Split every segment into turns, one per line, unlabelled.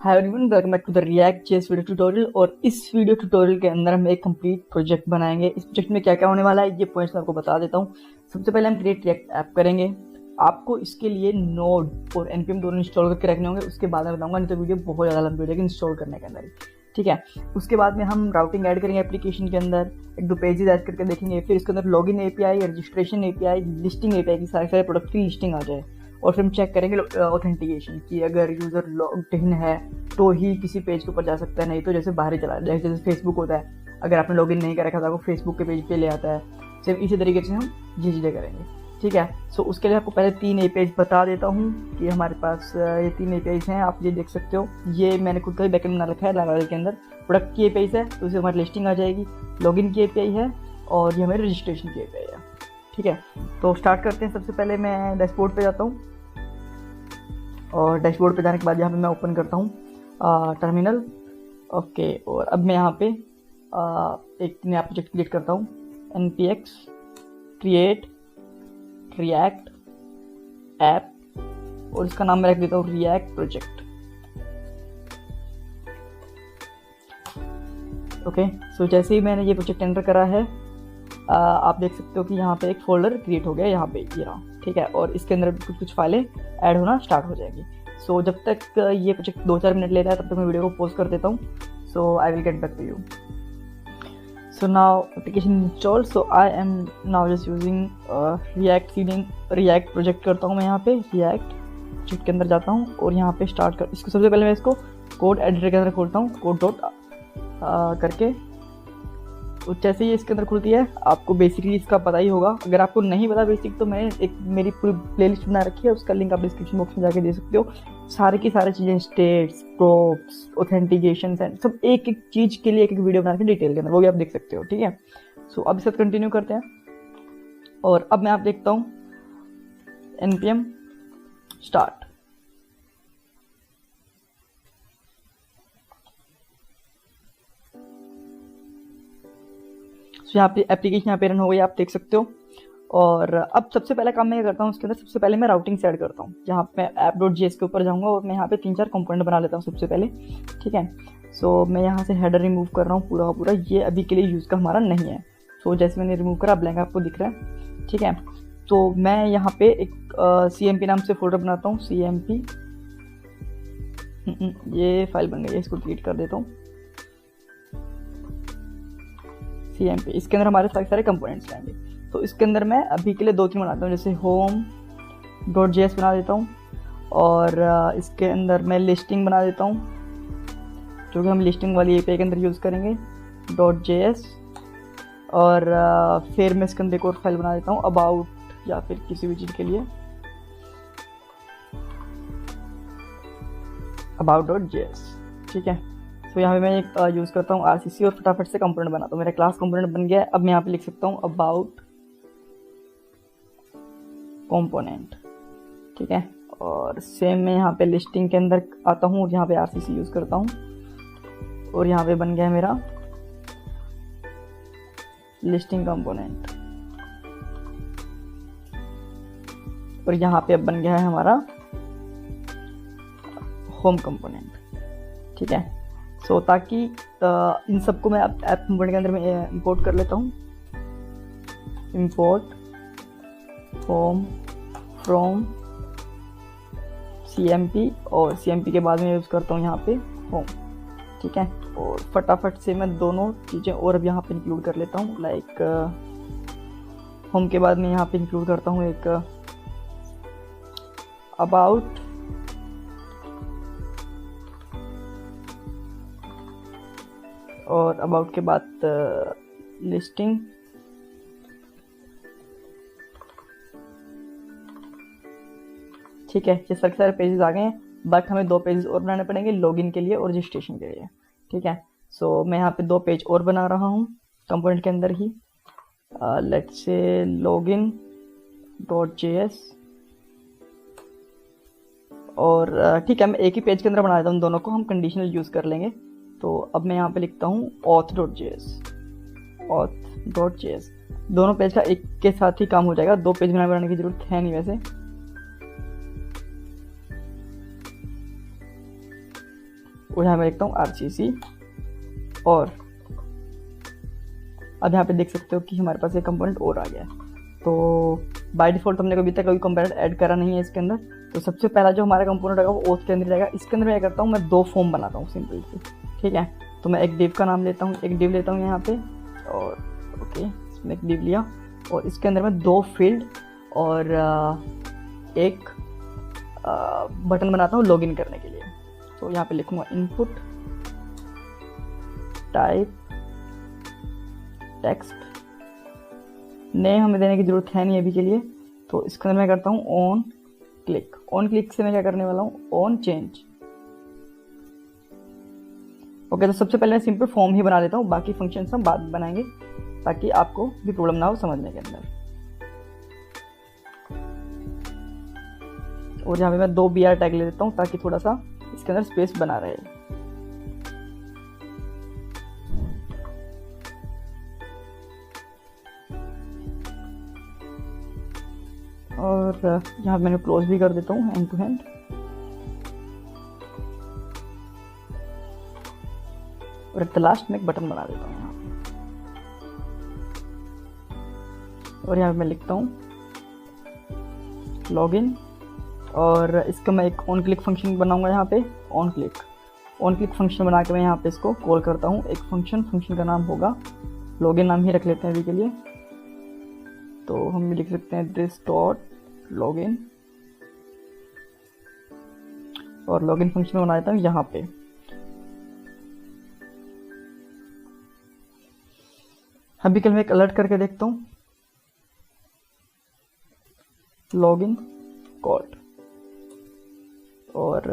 Hi everyone, welcome back to the React JS video tutorial. और इस video tutorial के अंदर हम एक कंप्लीट प्रोजेक्ट बनाएंगे। इस प्रोजेक्ट में क्या क्या होने वाला है ये पॉइंट्स मैं आपको बता देता हूँ। सबसे पहले हम क्रिएट रिएक्ट ऐप करेंगे। आपको इसके लिए नोड और npm दोनों इंस्टॉल करके रखने होंगे। उसके बाद मैं बताऊंगा, नहीं तो वीडियो बहुत ज़्यादा लंबी हो जाएगी इंस्टॉल करने के अंदर ही। ठीक है, उसके बाद में हम राउटिंग ऐड करेंगे एप्लीकेशन के अंदर, एक दो पेजेस ऐड करके देखेंगे। फिर इसके अंदर login API, registration API, listing API की सारे प्रोडक्ट की लिस्टिंग आ जाए। और फिर हम चेक करेंगे ऑथेंटिकेशन की, अगर यूज़र लॉग्ड इन है तो ही किसी पेज के ऊपर जा सकता है, नहीं तो जैसे बाहर ही चला जाए। जैसे फेसबुक होता है, अगर आपने लॉगिन नहीं कर रखा था आपको फेसबुक के पेज पे ले आता है। सिर्फ इसी तरीके से हम ये चीज़ें करेंगे। ठीक है, सो उसके लिए आपको पहले 3 एपीआई बता देता हूँ कि हमारे पास ये 3 एपीआई हैं। आप ये देख सकते हो, ये मैंने खुद का ही बैकएंड बना रखा है लारावेल के अंदर। प्रोडक्ट की एपीआई है तो उसे हमारी लिस्टिंग आ जाएगी, लॉगिन की एपीआई है और ये हमारी रजिस्ट्रेशन की एपीआई है। ठीक है, तो स्टार्ट करते हैं। सबसे पहले मैं डैशबोर्ड पे जाता हूँ और डैशबोर्ड पे जाने के बाद यहाँ पे मैं ओपन करता हूँ टर्मिनल। ओके, और अब मैं यहाँ पे एक नया प्रोजेक्ट क्रिएट करता हूँ, npx क्रिएट रिएक्ट ऐप, और इसका नाम मैं रख देता हूँ रिएक्ट प्रोजेक्ट। ओके, सो जैसे ही मैंने ये प्रोजेक्ट एंटर करा है, आप देख सकते हो कि यहाँ पे एक फोल्डर क्रिएट हो गया यहाँ पे, ये रहा। ठीक है, और इसके अंदर कुछ फाइलें ऐड होना स्टार्ट हो जाएगी। सो जब तक ये प्रोजेक्ट 2-4 मिनट ले रहा है तब तक मैं वीडियो को पॉज कर देता हूँ। So I will get back to you. So now application install. So I am now just using React seeding React project करता हूँ मैं यहाँ पे रिएक्ट प्रोजेक्ट के अंदर जाता हूँ और यहाँ पे स्टार्ट कर इसको। सबसे पहले मैं इसको कोड एडिटर के अंदर खोलता हूँ, कोड डॉट करके। तो जैसे ही इसके अंदर खुलती है, आपको बेसिकली इसका पता ही होगा। अगर आपको नहीं पता बेसिक, तो मैंने एक मेरी पूरी प्लेलिस्ट बना रखी है, उसका लिंक आप डिस्क्रिप्शन बॉक्स में जाके दे सकते हो। सारी की सारी चीज़ें, स्टेट्स, प्रोप्स, ऑथेंटिकेशन एंड सब एक एक चीज़ के लिए एक एक वीडियो बना के डिटेल के अंदर, वो भी आप देख सकते हो। ठीक है, सो अब इस साथ कंटिन्यू करते हैं। और अब मैं आप देखता हूँ npm स्टार्ट। यहाँ पे एप्लीकेशन यहाँ पे रन हो गई, आप देख सकते हो। और अब सबसे पहला काम मैं ये करता हूँ, उसके अंदर सबसे पहले मैं राउटिंग सेट करता हूँ। यहाँ पे मैं app.js के ऊपर जाऊँगा और मैं यहाँ पे 3-4 कंपोनेंट बना लेता हूँ सबसे पहले। ठीक है, सो मैं यहाँ से हेडर रिमूव कर रहा हूँ पूरा का पूरा, ये अभी के लिए यूज़ का हमारा नहीं है। सो जैसे मैंने रिमूव करा, ब्लैंक आपको दिख रहा है। ठीक है, तो मैं यहाँ पे एक cmp नाम से फोल्डर बनाता हूँ, cmp। ये फाइल बन गई है, इसको डिलीट कर देता हूँ। cmp, इसके अंदर हमारे सारे कंपोनेंट्स रहेंगे। तो इसके अंदर मैं अभी के लिए 2-3 बनाता हूँ, जैसे home.js बना देता हूँ, और इसके अंदर मैं लिस्टिंग बना देता हूँ, जो कि हम लिस्टिंग वाली एपीआई के अंदर यूज़ करेंगे .js। और फिर मैं इसके अंदर एक और फाइल बना देता हूँ अबाउट, या फिर किसी भी चीज़ के लिए about.js। ठीक है, तो यहाँ पे मैं एक यूज़ करता हूँ RCC और फटाफट से कंपोनेंट बनाता हूँ। मेरा क्लास कंपोनेंट बन गया है। अब मैं यहाँ पे लिख सकता हूँ अबाउट कंपोनेंट। ठीक है, और सेम मैं यहाँ पे लिस्टिंग के अंदर आता हूँ और यहाँ पे RCC यूज़ करता हूँ, और यहाँ पे बन गया है मेरा लिस्टिंग कंपोनेंट। और यहाँ पे अब बन गया है हमारा होम कंपोनेंट। ठीक है, सो ताकि इन सबको मैं ऐप कंपोनेंट के अंदर में इंपोर्ट कर लेता हूँ। इंपोर्ट होम फ्रॉम cmp, और cmp के बाद में यूज़ करता हूँ यहाँ पे होम। ठीक है, और फटाफट से मैं दोनों चीज़ें और अब यहाँ पे इंक्लूड कर लेता हूँ। लाइक होम के बाद मैं यहाँ पे इंक्लूड करता हूँ एक अबाउट, और अबाउट के बाद लिस्टिंग। ठीक है, ये सारे पेजेस आ गए हैं, बट हमें 2 पेजेस और बनाने पड़ेंगे, लॉगिन के लिए और रजिस्ट्रेशन के लिए। ठीक है, सो मैं यहाँ पे 2 पेज और बना रहा हूँ कंपोनेंट के अंदर ही। लेट्स से login.js, और ठीक है, मैं एक ही पेज के अंदर बना देता हूँ, दोनों को हम कंडीशनल यूज़ कर लेंगे। तो अब मैं यहाँ पे लिखता हूँ auth.js। दोनों पेज का एक के साथ ही काम हो जाएगा, 2 पेज बनाने की जरूरत है नहीं वैसे। और यहाँ मैं लिखता हूँ RCC। और अब यहाँ पे देख सकते हो कि हमारे पास एक कंपोनेंट और आ गया है। तो बाय डिफ़ॉल्ट हमने अभी तक कोई कंपोनेंट ऐड करा नहीं है इसके अंदर। तो सबसे पहला जो हमारा कंपोनेंट रहेगा वो ओथ के अंदर रहेगा। इसके अंदर मैं क्या करता हूँ, मैं 2 फॉर्म बनाता हूँ सिंपल से, ठीक है। तो मैं एक डिव का नाम लेता हूँ, एक डिव लेता हूँ यहाँ पे, और ओके इसमें एक डिव लिया, और इसके अंदर मैं 2 फील्ड और एक बटन बनाता हूँ लॉगिन करने के लिए। तो यहाँ पे लिखूँगा इनपुट टाइप टेक्स्ट। नेम हमें देने की ज़रूरत है नहीं अभी के लिए। तो इसके अंदर मैं करता हूँ ऑन क्लिक। ऑन क्लिक से मैं क्या करने वाला हूँ, ऑन चेंज। ओके, तो सबसे पहले मैं सिंपल फॉर्म ही बना लेता हूँ, बाकी फंक्शंस हम बाद में बनाएंगे ताकि आपको भी प्रॉब्लम ना हो समझने के अंदर। और यहाँ पे मैं 2 BR टैग ले लेता हूँ ताकि थोड़ा सा इसके अंदर स्पेस बना रहे। और यहाँ मैंने क्लोज भी कर देता हूँ एंड टू हैंड। और एट द लास्ट में एक बटन बना देता हूँ यहाँ पे। और यहाँ पे मैं लिखता हूँ लॉगिन, और इसका मैं एक ऑन क्लिक फंक्शन बनाऊंगा यहाँ पे। ऑन क्लिक फंक्शन बना के मैं यहाँ पे इसको कॉल करता हूँ। एक फंक्शन का नाम होगा लॉगिन, नाम ही रख लेते हैं अभी के लिए। तो हम लिख सकते हैं दिस डॉट लॉगिन, और लॉगिन फंक्शन बना देता हूँ यहाँ पे। अभी कल मैं एक अलर्ट करके देखता हूँ, लॉगिन कॉल्ड, और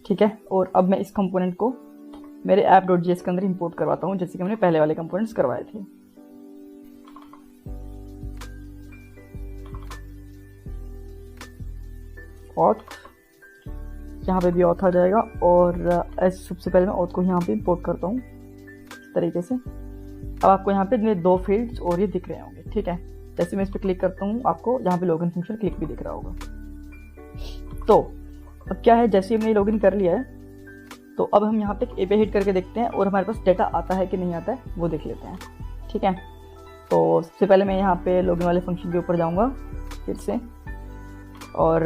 ठीक है। और अब मैं इस कंपोनेंट को मेरे app.js के अंदर इंपोर्ट करवाता हूँ, जैसे कि हमने पहले वाले कंपोनेंट्स करवाए थे। ऑथ, यहाँ पे भी ऑथ आ जाएगा, और सबसे पहले मैं ऑथ को यहाँ पे इंपोर्ट करता हूँ इस तरीके से। अब आपको यहाँ पे मेरे 2 फील्ड्स और ये दिख रहे होंगे, ठीक है। जैसे मैं इस पर क्लिक करता हूँ आपको यहाँ पे लॉगिन फंक्शन क्लिक भी दिख रहा होगा। तो अब क्या है, जैसे हमने लॉगिन कर लिया है तो अब हम यहाँ पे एक API हिट करके देखते हैं और हमारे पास डेटा आता है कि नहीं आता है वो देख लेते हैं, ठीक है। तो सबसे पहले मैं यहाँ पे लॉगिन वाले फंक्शन के ऊपर जाऊँगा फिर से, और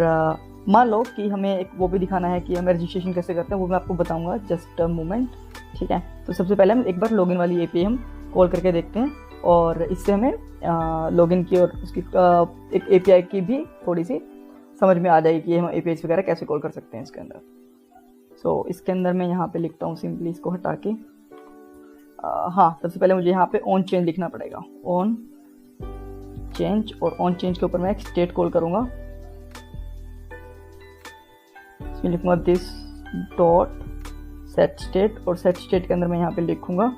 मान लो कि हमें एक वो भी दिखाना है कि हमें रजिस्ट्रेशन कैसे करते हैं, वो मैं आपको बताऊँगा, जस्ट अ मोमेंट, ठीक है। तो सबसे पहले हम एक बार लॉगिन वाली API हम कॉल करके देखते हैं, और इससे हमें लॉगिन की और उसकी एक API की भी थोड़ी सी समझ में आ जाएगी कि हम APIs वगैरह कैसे कॉल कर सकते हैं इसके अंदर। सो इसके अंदर मैं यहाँ पे लिखता हूँ सिंपली इसको हटा के, हाँ सबसे पहले मुझे यहाँ पे ऑन चेंज लिखना पड़ेगा, ऑन चेंज। और ऑन चेंज के ऊपर मैं एक स्टेट कॉल करूँगा, इसमें लिखूँगा दिस डॉट सेट स्टेट, और सेट स्टेट के अंदर मैं यहाँ पे लिखूँगा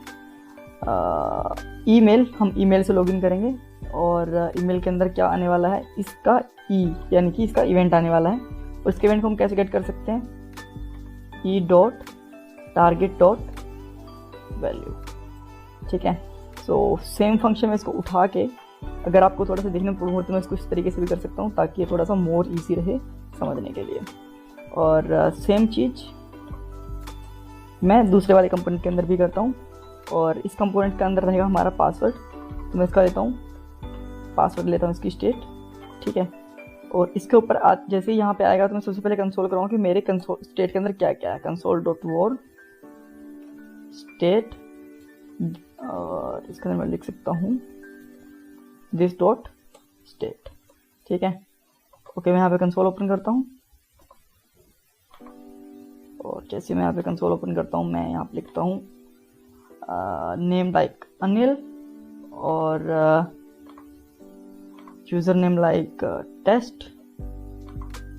ईमेल। हम ईमेल से लॉगिन करेंगे, और ईमेल के अंदर क्या आने वाला है, इसका यानी कि इसका इवेंट आने वाला है। और इसके इवेंट को हम कैसे गेट कर सकते हैं, e.target.value, ठीक है। सो सेम फंक्शन में इसको उठा के, अगर आपको थोड़ा सा देखने में प्रॉब्लम हो तो मैं इसको इस तरीके से भी कर सकता हूँ ताकि ये थोड़ा सा मोर इजी रहे समझने के लिए। और सेम चीज़ मैं दूसरे वाले कंपोनेंट के अंदर भी करता हूँ, और इस कंपोनेंट के अंदर रहेगा हमारा पासवर्ड। तो मैं इसका लेता हूँ, पासवर्ड लेता हूँ इसकी स्टेट, ठीक है। और इसके ऊपर जैसे ही यहाँ पे आएगा तो मैं सबसे पहले कंसोल करूँगा कि मेरे कंसोल स्टेट के अंदर क्या क्या है, console.war स्टेट, और इसके अंदर मैं लिख सकता हूँ this डॉट स्टेट, ठीक है। ओके, मैं यहाँ पे कंसोल ओपन करता हूँ, और जैसे मैं यहाँ पे कंसोल ओपन करता हूँ मैं यहाँ पे लिखता हूँ नेम लाइक अनिल, और यूज़र नेम लाइक टेस्ट।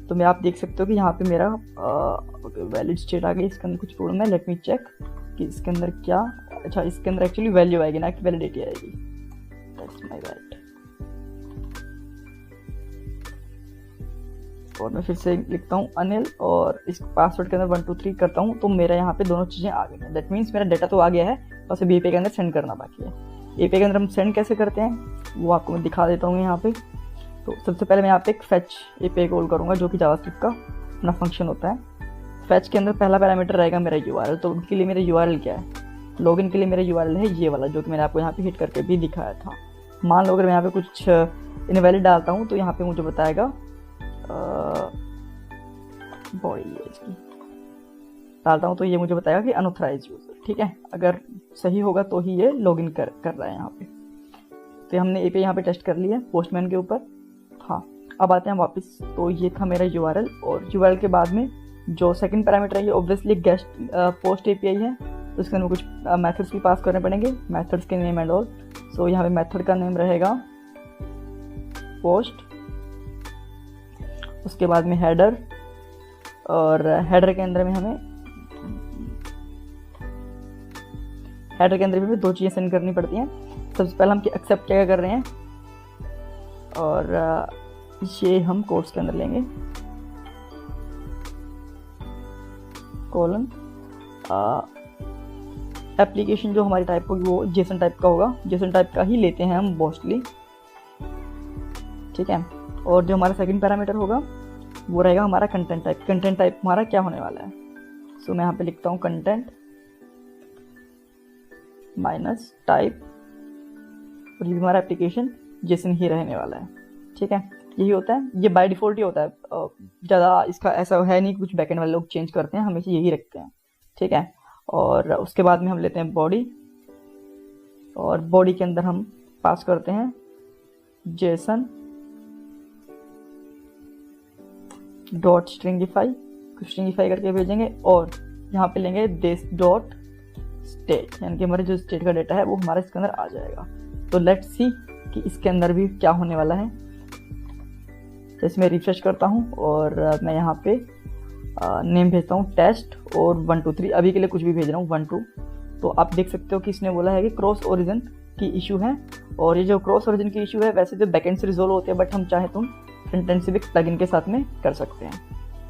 तो मैं आप देख सकते हो कि यहाँ पे मेरा वैलिड स्टेट आ गई। इसके अंदर कुछ प्रॉब्लम है, लेट मी चेक कि इसके अंदर क्या, अच्छा इसके अंदर एक्चुअली वैल्यू आएगी ना कि वैलिडिटी आएगी, दैट्स माय बैड। और मैं फिर से लिखता हूँ अनिल, और इस पासवर्ड के अंदर 1 2 3 करता हूँ, तो मेरा यहाँ पे दोनों चीज़ें आ गई हैं। दैट मीन्स मेरा डाटा तो आ गया है, बस अभी API के अंदर सेंड करना बाकी है। API के अंदर हम सेंड कैसे करते हैं वो आपको मैं दिखा देता हूँ यहाँ पे। तो सबसे पहले मैं यहाँ पे एक फैच API कॉल करूँगा, जो कि जावास्क्रिप्ट का अपना फंक्शन होता है। फैच के अंदर पहला पैरामीटर रहेगा मेरा यूआरएल। तो उनके लिए मेरा यूआरएल क्या है, लॉगिन के लिए मेरा यूआरएल है ये वाला जो कि मैंने आपको यहाँ पे हिट करके भी दिखाया था। मान लो अगर मैं यहाँ पे कुछ इनवैलिड डालता हूँ तो यहाँ पे मुझे बताएगा बॉडी इसकी डालता हूँ तो ये मुझे बताएगा कि अनऑथराइज यूजर। ठीक है, अगर सही होगा तो ही ये लॉगिन कर रहा है यहाँ पे। तो हमने एपीआई यहाँ पे टेस्ट कर लिया पोस्टमैन के ऊपर। हाँ, अब आते हैं वापस। तो ये था मेरा यूआरएल, और यूआरएल के बाद में जो सेकंड पैरामीटर है ये ऑब्वियसली गेस्ट पोस्ट एपीआई है, तो इसके अंदर कुछ मेथड्स भी पास करने पड़ेंगे, मेथड्स के नेम एंड ऑल। सो यहाँ पे मेथड का नेम रहेगा पोस्ट, उसके बाद में हेडर, और हेडर के अंदर में हमें दो चीज़ें सेंड करनी पड़ती हैं। सबसे पहले हम एक्सेप्ट क्या कर रहे हैं, और ये हम कोड्स के अंदर लेंगे कोलन एप्लीकेशन जो हमारी टाइप होगी वो जेसन टाइप का होगा, जेसन टाइप का ही लेते हैं हम मोस्टली। ठीक है, और जो हमारा सेकंड पैरामीटर होगा वो रहेगा हमारा कंटेंट टाइप। कंटेंट टाइप हमारा क्या होने वाला है, सो मैं यहाँ पे लिखता हूँ कंटेंट माइनस टाइप, और ये हमारा एप्लीकेशन जेसन ही रहने वाला है। ठीक है, यही होता है, ये बाय डिफ़ॉल्ट ही होता है, ज़्यादा इसका ऐसा है नहीं, कुछ बैकएंड वाले लोग चेंज करते हैं, हमेशा यही रखते हैं। ठीक है, और उसके बाद में हम लेते हैं बॉडी, और बॉडी के अंदर हम पास करते हैं जेसन डॉट स्ट्रिंगिफाई, स्ट्रिंगिफाई करके भेजेंगे, और यहाँ पे लेंगे दिस डॉट स्टेट, यानी कि हमारे जो स्टेट का डेटा है वो हमारे इसके अंदर आ जाएगा। तो लेट्स सी कि इसके अंदर भी क्या होने वाला है। जैसे मैं रिफ्रेश करता हूँ और मैं यहाँ पे नेम भेजता हूँ टेस्ट और 1 2 3, अभी के लिए कुछ भी भेज रहा हूँ 1 2। तो आप देख सकते हो कि इसने बोला है कि क्रॉस ओरिजिन की इशू है, और ये जो क्रॉस ओरिजिन की इशू है वैसे तो बैकएंड से रिजोल्व होते हैं, बट हम चाहे तो फ्रंट एंड से भी प्लगइन के साथ में कर सकते हैं।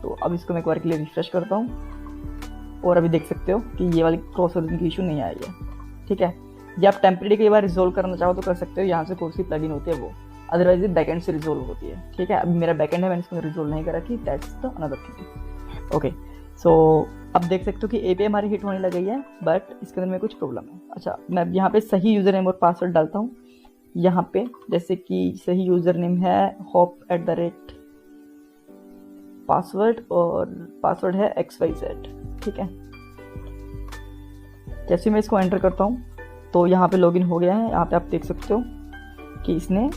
तो अब इसको मैं एक बार के लिए रिफ्रेश करता हूँ, और अभी देख सकते हो कि ये वाली क्रॉस ओरिजिन की इशू नहीं आई है। ठीक है, ये आप टेम्परेरी कई बार रिजोल्व करना चाहो तो कर सकते हो, यहाँ से कौन सी प्लगइन होती है वो, अदरवाइज ये बैकएंड से रिजोल्व होती है। ठीक है, अभी मेरा बैकएंड है, मैंने इसको रिजोल्व नहीं करा कि that's the another thing. Okay, so अब देख सकते हो कि एपीआई हमारी हिट होने लग गई है, बट इसके अंदर में कुछ प्रॉब्लम है। अच्छा, मैं यहाँ पे सही यूजर नेम और पासवर्ड डालता हूँ। यहाँ पे जैसे कि सही यूजर नेम है hop@, पासवर्ड और पासवर्ड है XYZ। ठीक है, जैसे मैं इसको एंटर करता हूँ तो यहाँ पे लॉगिन हो गया है। यहाँ पे आप देख सकते हो कि इसने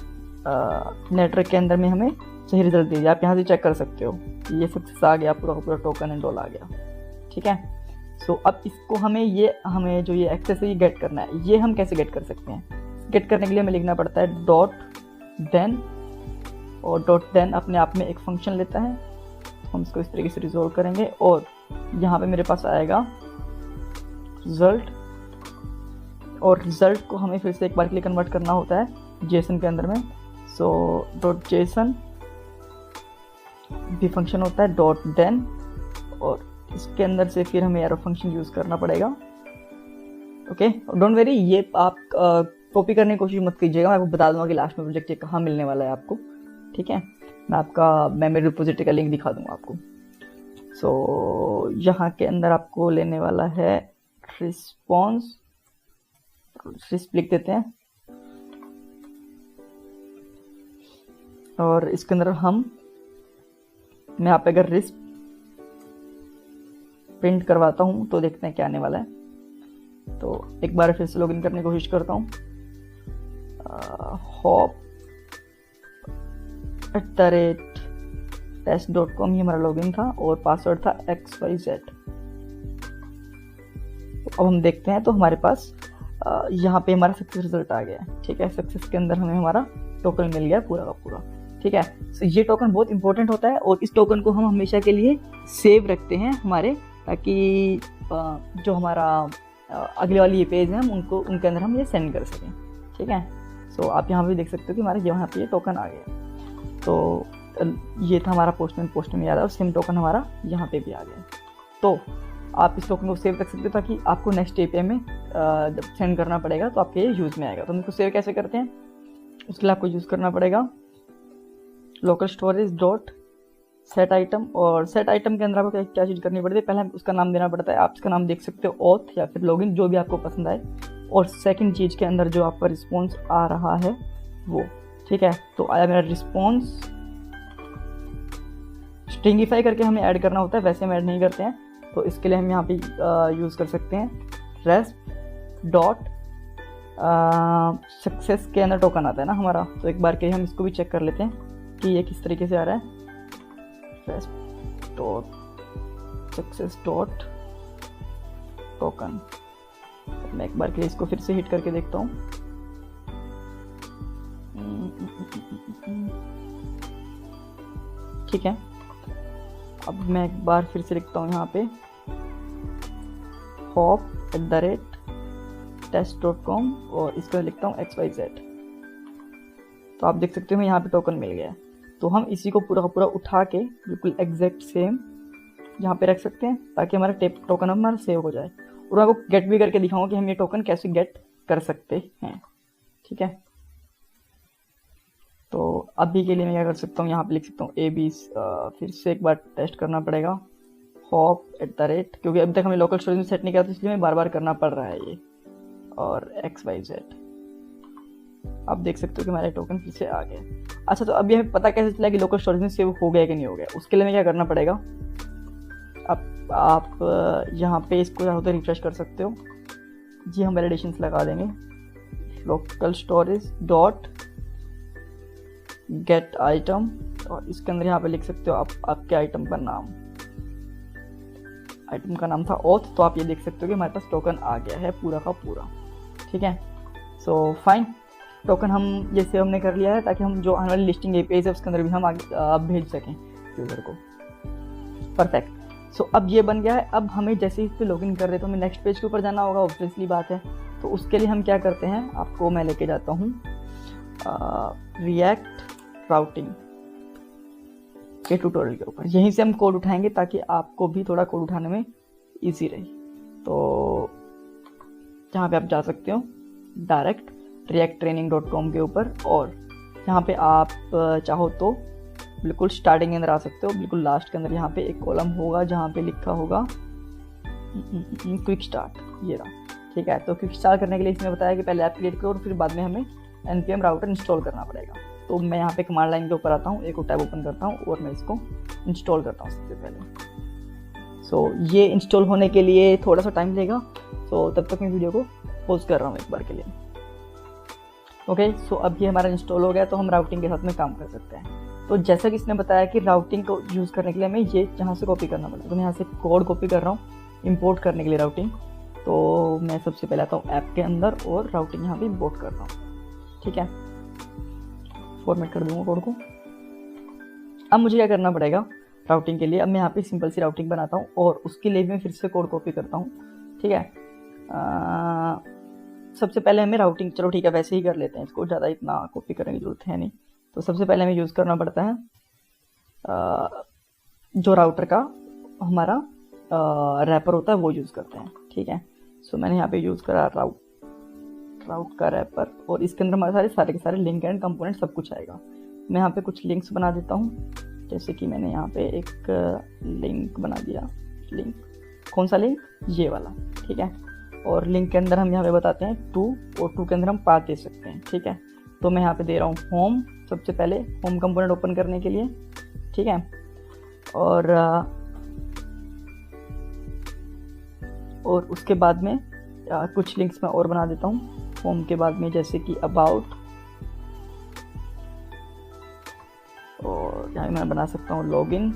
नेटवर्क के अंदर में हमें सही रिजल्ट दे दिया। आप यहाँ से चेक कर सकते हो, ये सक्सेस आ गया, पूरा पूरा टोकन एंड ऑल आ गया। ठीक है, सो अब इसको हमें जो ये एक्सेस है ये गेट करना है। ये हम कैसे गेट कर सकते हैं, गेट करने के लिए हमें लिखना पड़ता है डॉट देन, और डॉट देन अपने आप में एक फंक्शन लेता है। हम इसको इस तरीके से रिजोल्व करेंगे, और यहाँ पे मेरे पास आएगा रिजल्ट, और रिजल्ट को हमें फिर से एक बार के लिए कन्वर्ट करना होता है जेसन के अंदर में। सो डॉट जेसन भी फंक्शन होता है डॉट देन, और इसके अंदर से फिर हमें एरो फंक्शन यूज़ करना पड़ेगा। ओके, डोंट वेरी, ये आप कॉपी करने की कोशिश मत कीजिएगा, मैं आपको बता दूंगा कि लास्ट में प्रोजेक्ट ये कहाँ मिलने वाला है आपको। ठीक है, मैं आपका मेमोरी रिपोजिटरी का लिंक दिखा दूंगा आपको। सो यहाँ के अंदर आपको लेने वाला है रिस्पॉन्स, रिस्प लिख देते हैं, और इसके अंदर मैं यहाँ पे अगर रिस्प प्रिंट करवाता हूँ तो देखते हैं क्या आने वाला है। तो एक बार फिर से लॉगिन करने की कोशिश करता हूँ, hop@test.com, ये हमारा लॉगिन था और पासवर्ड था XYZ। अब हम देखते हैं तो हमारे पास यहाँ पे हमारा सक्सेस रिजल्ट आ गया है। ठीक है, सक्सेस के अंदर हमें हमारा टोकन मिल गया पूरा का पूरा। ठीक है, तो ये टोकन बहुत इंपॉर्टेंट होता है, और इस टोकन को हम हमेशा के लिए सेव रखते हैं हमारे, ताकि जो हमारा अगले वाली ये पेज है हम उनके अंदर हम ये सेंड कर सकें। ठीक है, सो आप यहाँ पे देख सकते हो कि हमारे यहाँ पे ये टोकन आ गया। तो ये था हमारा पोस्टमैन याद है, और सेम टोकन हमारा यहाँ पे भी आ गया। तो आप इस टोकन को सेव रख सकते हो, ताकि आपको नेक्स्ट एपीआई में जब सेंड करना पड़ेगा तो आपके ये यूज़ में आएगा। तो हम इसको सेव कैसे करते हैं, उसके लिए आपको यूज़ करना पड़ेगा local storage dot set item, और सेट आइटम के अंदर आपको क्या क्या चीज़ करनी पड़ती है, पहले हम उसका नाम देना पड़ता है। आप इसका नाम देख सकते हो ऑथ या फिर लॉगिन, जो भी आपको पसंद आए। और सेकंड चीज़ के अंदर जो आपका रिस्पॉन्स आ रहा है वो, ठीक है। तो आया मेरा रिस्पॉन्स, स्ट्रिंगिफाई करके हमें ऐड करना होता है, वैसे हम ऐड नहीं करते हैं। तो इसके लिए हम यहाँ पे यूज़ कर सकते हैं रेस्प डॉट सक्सेस के अंदर टोकन आता है ना हमारा। तो एक बार के लिए हम इसको भी चेक कर लेते हैं कि ये किस तरीके से आ रहा है। रेस्प डॉट सक्सेस डॉट टोकन, मैं एक बार के लिए इसको फिर से हिट करके देखता हूँ। ठीक है, अब मैं एक बार फिर से लिखता हूँ यहाँ पे hop@test.com और इसको लिखता हूँ XYZ। तो आप देख सकते हो यहाँ पे टोकन मिल गया है। तो हम इसी को पूरा का पूरा उठा के बिल्कुल एग्जैक्ट सेम यहाँ पे रख सकते हैं, ताकि हमारा टोकन हमारा सेव हो जाए। और मैं आपको गेट भी करके दिखाऊंगा कि हम ये टोकन कैसे गेट कर सकते हैं, ठीक है। तो अभी के लिए मैं क्या कर सकता हूँ, यहाँ पे लिख सकता हूँ AB, फिर से एक बार टेस्ट करना पड़ेगा hop@, क्योंकि अभी तक हमें लोकल स्टोरेज में सेट नहीं किया, तो इसलिए हमें बार बार करना पड़ रहा है ये, और XYZ। आप देख सकते हो कि हमारे टोकन फिर से आ गए। अच्छा, तो अभी हमें पता कैसे चला कि लोकल स्टोरेज में सेव हो गया कि नहीं हो गया? उसके लिए हमें क्या करना पड़ेगा, आप यहाँ पे इसको चाहो तो रिफ्रेश कर सकते हो जी। हम वैलिडेशंस लगा देंगे, local storage dot gate item, और इसके अंदर यहाँ पे लिख सकते हो आपके आइटम का नाम। आइटम का नाम था ऑथ, तो आप ये देख सकते हो कि हमारे पास टोकन आ गया है पूरा का पूरा, ठीक है। सो फाइन, टोकन हम ये सेव हमने कर लिया है, ताकि हम जो आने वाली लिस्टिंग APIs है उसके अंदर भी हम आगे भेज सकें यूज़र को। परफेक्ट। सो अब ये बन गया है। अब हमें जैसे ही इस पर लॉगिन कर रहे तो हमें नेक्स्ट पेज के ऊपर जाना होगा, ऑब्वियसली बात है। तो उसके लिए हम क्या करते हैं, आपको मैं लेके जाता हूँ रिएक्ट राउटिंग के ट्यूटोरियल के ऊपर। यहीं से हम कोड उठाएंगे ताकि आपको भी थोड़ा कोड उठाने में इजी रहे। तो जहाँ पे आप जा सकते हो डायरेक्ट reacttraining.com के ऊपर, और यहाँ पे आप चाहो तो बिल्कुल स्टार्टिंग के अंदर आ सकते हो, बिल्कुल लास्ट के अंदर यहाँ पे एक कॉलम होगा जहाँ पे लिखा होगा क्विक स्टार्ट, ये रहा, ठीक है। तो क्विक स्टार्ट करने के लिए इसमें बताया कि पहले ऐप क्रिएट करो और फिर बाद में हमें npm राउटर इंस्टॉल करना पड़ेगा। तो मैं यहाँ पे कमांड लाइन के ऊपर आता हूँ, एक और टैब ओपन करता हूँ और मैं इसको इंस्टॉल करता हूँ सबसे पहले। सो ये इंस्टॉल होने के लिए थोड़ा सा टाइम लेगा, तो तब तक मैं वीडियो को पॉज कर रहा हूँ एक बार के लिए। ओके, सो अब ये हमारा इंस्टॉल हो गया, तो हम राउटिंग के साथ में काम कर सकते हैं। तो जैसा कि इसने बताया कि राउटिंग को यूज़ करने के लिए हमें ये यहाँ से कॉपी करना पड़ेगा, तो मैं यहाँ से कोड कॉपी कर रहा हूँ इंपोर्ट करने के लिए राउटिंग। तो मैं सबसे पहले आता हूँ ऐप के अंदर और राउटिंग यहाँ पे इंपोर्ट करता हूँ, ठीक है। फॉर्मेट कर दूँगा कोड को। अब मुझे क्या करना पड़ेगा राउटिंग के लिए, अब मैं यहाँ पे सिंपल सी राउटिंग बनाता हूँ और उसके लिए मैं फिर से कोड कॉपी करता हूँ, ठीक है। सबसे पहले हमें राउटिंग, चलो ठीक है वैसे ही कर लेते हैं इसको, ज़्यादा इतना कॉपी करने की जरूरत है नहीं। तो सबसे पहले हमें यूज़ करना पड़ता है जो राउटर का हमारा रैपर होता है वो यूज़ करते हैं, ठीक है। सो मैंने यहाँ पे यूज़ करा राउट का रैपर, और इसके अंदर हमारे सारे के सारे लिंक एंड कंपोनेंट सब कुछ आएगा। मैं यहाँ पे कुछ लिंक्स बना देता हूँ, जैसे कि मैंने यहाँ पे एक लिंक बना दिया। लिंक कौन सा लिंक, ये वाला, ठीक है। और लिंक के अंदर हम यहाँ पे बताते हैं टू, और टू के अंदर हम पाथ दे सकते हैं, ठीक है। तो मैं यहाँ पे दे रहा हूँ होम, सबसे पहले होम कंपोनेंट ओपन करने के लिए, ठीक है। और उसके बाद में कुछ लिंक्स मैं और बना देता हूँ होम के बाद में, जैसे कि अबाउट, और यहाँ मैं बना सकता हूँ लॉगिन,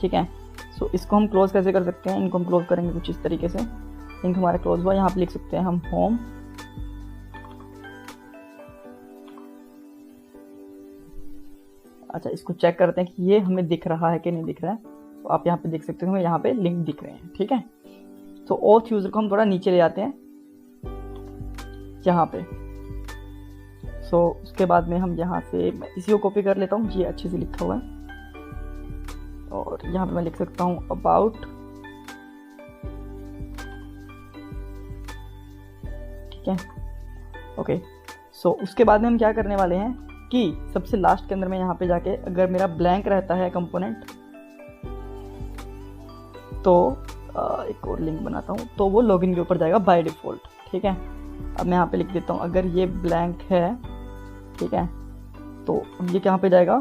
ठीक है। सो इसको हम क्लोज कैसे कर सकते हैं, इनको हम क्लोज करेंगे कुछ इस तरीके से। लिंक हमारा क्लोज हुआ, यहाँ पे लिख सकते हैं हम होम, अच्छा इसको चेक करते हैं कि ये हमें दिख रहा है कि नहीं दिख रहा है। तो आप यहाँ पे देख सकते हो हमें यहाँ पे लिंक दिख रहे हैं, ठीक है। तो ऑथ यूजर को हम थोड़ा नीचे ले जाते हैं यहाँ पे। सो उसके बाद में हम यहाँ से इसी को कॉपी कर लेता हूँ, ये अच्छे से लिखा हुआ है, और यहाँ पे मैं लिख सकता हूँ अबाउट, ठीक है। ओके, सो उसके बाद में हम क्या करने वाले हैं कि सबसे लास्ट के अंदर में यहाँ पे जाके अगर मेरा ब्लैंक रहता है कंपोनेंट, तो एक और लिंक बनाता हूँ, तो वो लॉगिन के ऊपर जाएगा बाय डिफ़ॉल्ट। ठीक है, अब मैं यहाँ पे लिख देता हूँ अगर ये ब्लैंक है, ठीक है, तो ये कहाँ पे जाएगा,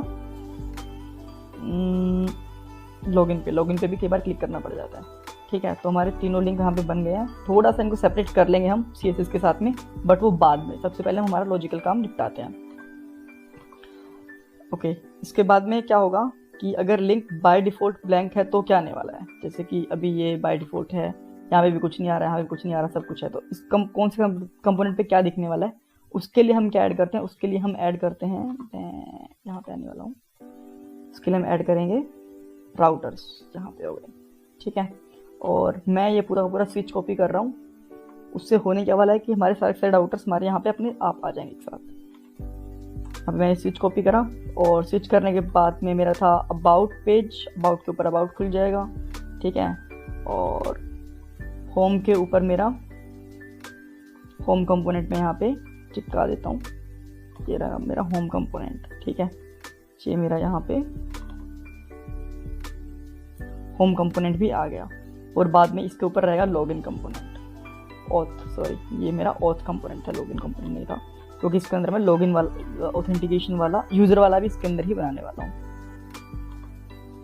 लॉगिन पे भी कई बार क्लिक करना पड़ जाता है। ठीक है, तो हमारे तीनों लिंक यहाँ पे बन गए हैं। थोड़ा सा इनको सेपरेट कर लेंगे हम CSS के साथ में, बट वो बाद में, सबसे पहले हम हमारा लॉजिकल काम निपटाते हैं। ओके, इसके बाद में क्या होगा कि अगर लिंक बाय डिफ़ॉल्ट ब्लैंक है तो क्या आने वाला है, जैसे कि अभी ये बाय डिफ़ॉल्ट है, यहाँ पे भी कुछ नहीं आ रहा है, यहाँ पे कुछ नहीं आ रहा, सब कुछ है, तो इस कौन से कंपोनेंट पे क्या दिखने वाला है, उसके लिए हम क्या ऐड करते हैं, उसके लिए हम ऐड करते हैं, यहाँ पे आने वाला हूँ, उसके लिए हम ऐड करेंगे राउटर्स, यहाँ पे हो गए। ठीक है, और मैं ये पूरा स्विच कॉपी कर रहा हूँ, उससे होने क्या वाला है कि हमारे सारे राउटर्स हमारे यहाँ पे अपने आप आ जाएंगे एक साथ। अब मैंने स्विच कॉपी करा, और स्विच करने के बाद में मेरा था अबाउट पेज, अबाउट के ऊपर अबाउट खुल जाएगा। ठीक है, और होम के ऊपर मेरा होम कंपोनेंट में यहाँ पे चिपका देता हूँ, ये रहा मेरा होम कंपोनेंट। ठीक है, ये मेरा यहाँ पे होम कंपोनेंट भी आ गया, और बाद में इसके ऊपर रहेगा लॉगिन कंपोनेंट, ये मेरा ऑथ कंपोनेंट था, लॉगिन कंपोनेंट नहीं था, क्योंकि इसके अंदर मैं लॉगिन वाला, ऑथेंटिकेशन वाला, यूज़र वाला भी इसके अंदर ही बनाने वाला हूँ।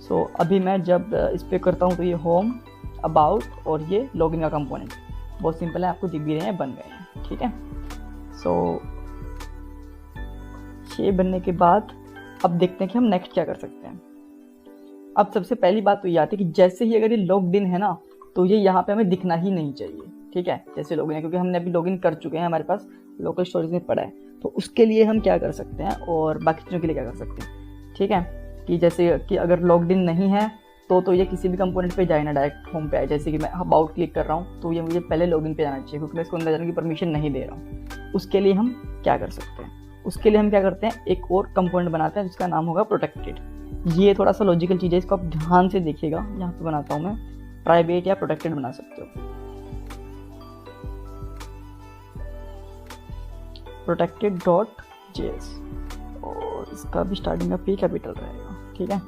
सो अभी मैं जब इस पर करता हूँ तो ये होम, अबाउट और ये लॉगिन का कंपोनेंट बहुत सिंपल है, आपको दिख भी रहे हैं, बन गए हैं। ठीक है, सो ये बनने के बाद अब देखते हैं कि हम नेक्स्ट क्या कर सकते हैं। अब सबसे पहली बात तो ये आती है कि जैसे ही अगर ये लॉग्ड इन है ना, तो ये यहाँ पे हमें दिखना ही नहीं चाहिए। ठीक है, जैसे लॉगिन है, क्योंकि हमने अभी लॉगिन कर चुके हैं, हमारे पास लोकल स्टोरेज में पड़ा है, तो उसके लिए हम क्या कर सकते हैं और बाकी चीज़ों के लिए क्या कर सकते हैं। ठीक है, कि जैसे कि अगर लॉग्ड इन नहीं है तो ये किसी भी कंपोनेंट पे जाए ना, डायरेक्ट होम पे आए। जैसे कि मैं अबाउट क्लिक कर रहा हूँ तो ये मुझे पहले लॉगिन पे जाना चाहिए, क्योंकि मैं इसको अंदर जाने की परमिशन नहीं दे रहा हूँ। उसके लिए हम क्या कर सकते हैं, उसके लिए हम क्या करते हैं, एक और कंपोनेंट बनाते हैं जिसका नाम होगा प्रोटेक्टेड। ये थोड़ा सा लॉजिकल चीज़ है, इसको आप ध्यान से देखिएगा, यहाँ पे बनाता हूँ मैं, प्राइवेट या प्रोटेक्टेड बना सकते हो, protected.js, और इसका भी स्टार्टिंग का P कैपिटल रहेगा। ठीक है,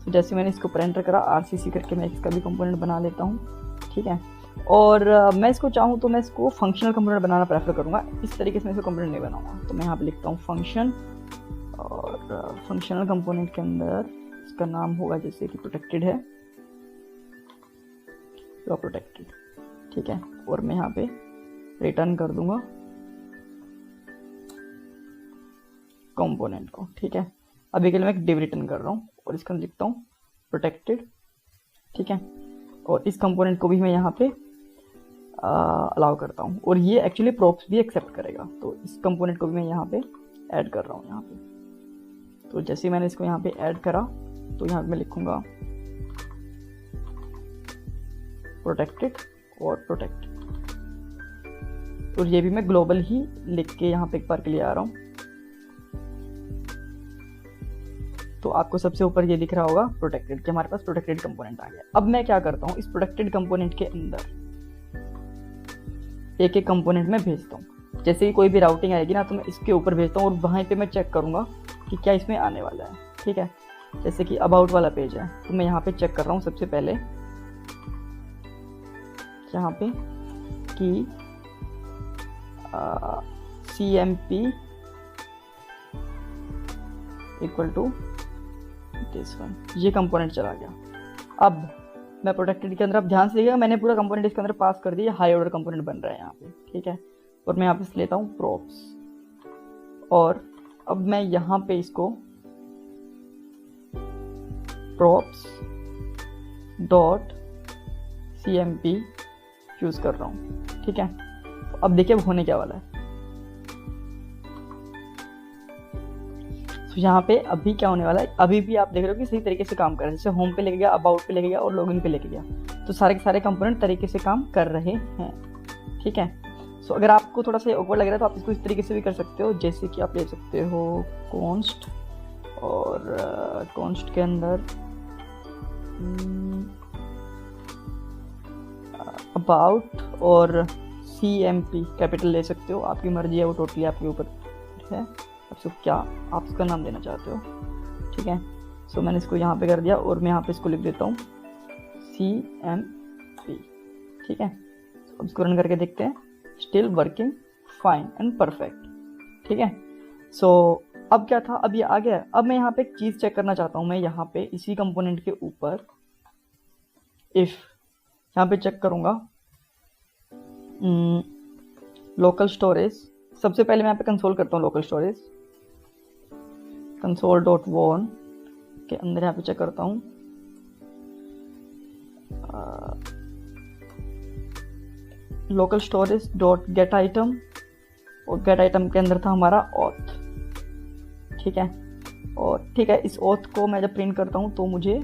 तो जैसे मैंने इसको ऊपर एंटर करा, RCC करके मैं इसका भी कंपोनेंट बना लेता हूँ। ठीक है, और मैं इसको चाहूँ तो मैं इसको फंक्शनल कंपोनेंट बनाना प्रेफर करूँगा, इस तरीके से मैं इसको कंपोनेंट नहीं बनाऊँगा। तो मैं यहाँ पे लिखता हूँ फंक्शन, और फंक्शनल कंपोनेंट के अंदर इसका नाम होगा जैसे कि प्रोटेक्टेड है, तो प्रोटेक्टेड। ठीक है, और मैं यहाँ पे रिटर्न कर दूंगा कंपोनेंट को। ठीक है, अभी के लिए मैं एक डिव रिटर्न कर रहा हूँ, और इसका लिखता हूँ प्रोटेक्टेड। ठीक है, और इस कंपोनेंट को भी मैं यहाँ पे अलाउ करता हूँ, और ये एक्चुअली प्रॉप्स भी एक्सेप्ट करेगा, तो इस कंपोनेंट को भी मैं यहाँ पे ऐड कर रहा हूँ यहाँ पे। तो जैसे मैंने इसको यहाँ पे ऐड करा, तो यहाँ पे मैं लिखूंगा प्रोटेक्टेड और प्रोटेक्टेड, और ये भी मैं ग्लोबल ही लिख के यहाँ पे एक बार के लिए आ रहा हूँ। तो आपको सबसे ऊपर ये दिख रहा होगा प्रोटेक्टेड, कि हमारे पास प्रोटेक्टेड कंपोनेंट आ गया। अब मैं क्या करता हूँ, इस प्रोटेक्टेड कंपोनेंट के अंदर एक एक कंपोनेंट में भेजता हूँ। जैसे ही कोई भी राउटिंग आएगी ना, तो मैं इसके ऊपर भेजता हूँ, और वहीं पे मैं चेक करूँगा कि क्या इसमें आने वाला है। ठीक है, जैसे कि अबाउट वाला पेज है, तो मैं यहाँ पे चेक कर रहा हूँ सबसे पहले यहाँ पे कि CMP equal to this one, ये कंपोनेंट चला गया। अब मैं प्रोटेक्टेड के अंदर, आप ध्यान से देखिएगा, मैंने पूरा कंपोनेंट इसके अंदर पास कर दिया, हाई ऑर्डर कंपोनेंट बन रहा है यहाँ पे। ठीक है, और मैं यहाँ पे लेता हूँ प्रॉप्स, और अब मैं यहाँ पे इसको props डॉट CMP यूज कर रहा हूँ। ठीक है, अब देखिए अब होने क्या वाला है। तो यहाँ पे अभी क्या होने वाला है, अभी भी आप देख रहे हो कि सही तरीके से काम कर रहे हैं। जैसे होम पे लेके गया, अबाउट पे लेके गया और लॉगिन पे लेके गया, तो सारे के सारे कंपोनेंट तरीके से काम कर रहे हैं। ठीक है, सो अगर आपको थोड़ा सा ऑकवर्ड लग रहा है तो आप इसको इस तरीके से भी कर सकते हो, जैसे कि आप ले सकते हो कॉन्स्ट, और कॉन्स्ट के अंदर अबाउट और CMP कैपिटल ले सकते हो, आपकी मर्जी है, वो टोटली आपके ऊपर है, आपको क्या आप उसका नाम देना चाहते हो। ठीक है, सो मैंने इसको यहाँ पे कर दिया और मैं यहाँ पे इसको लिख देता हूँ CMP। ठीक है, अब इसको रन करके देखते हैं, still working fine and perfect. ठीक है, सो अब क्या था, अब ये आ गया। अब मैं यहाँ पे एक चीज़ चेक करना चाहता हूँ, मैं यहाँ पे इसी कंपोनेंट के ऊपर इफ यहाँ पे चेक करूँगा लोकल स्टोरेज। सबसे पहले मैं यहाँ पे कंसोल करता हूँ लोकल स्टोरेज, console.warn के अंदर यहाँ पे चेक करता हूँ local storage dot gate item, और गेट आइटम के अंदर था हमारा ऑथ। ठीक है, और ठीक है, इस ऑथ को मैं जब प्रिंट करता हूँ तो मुझे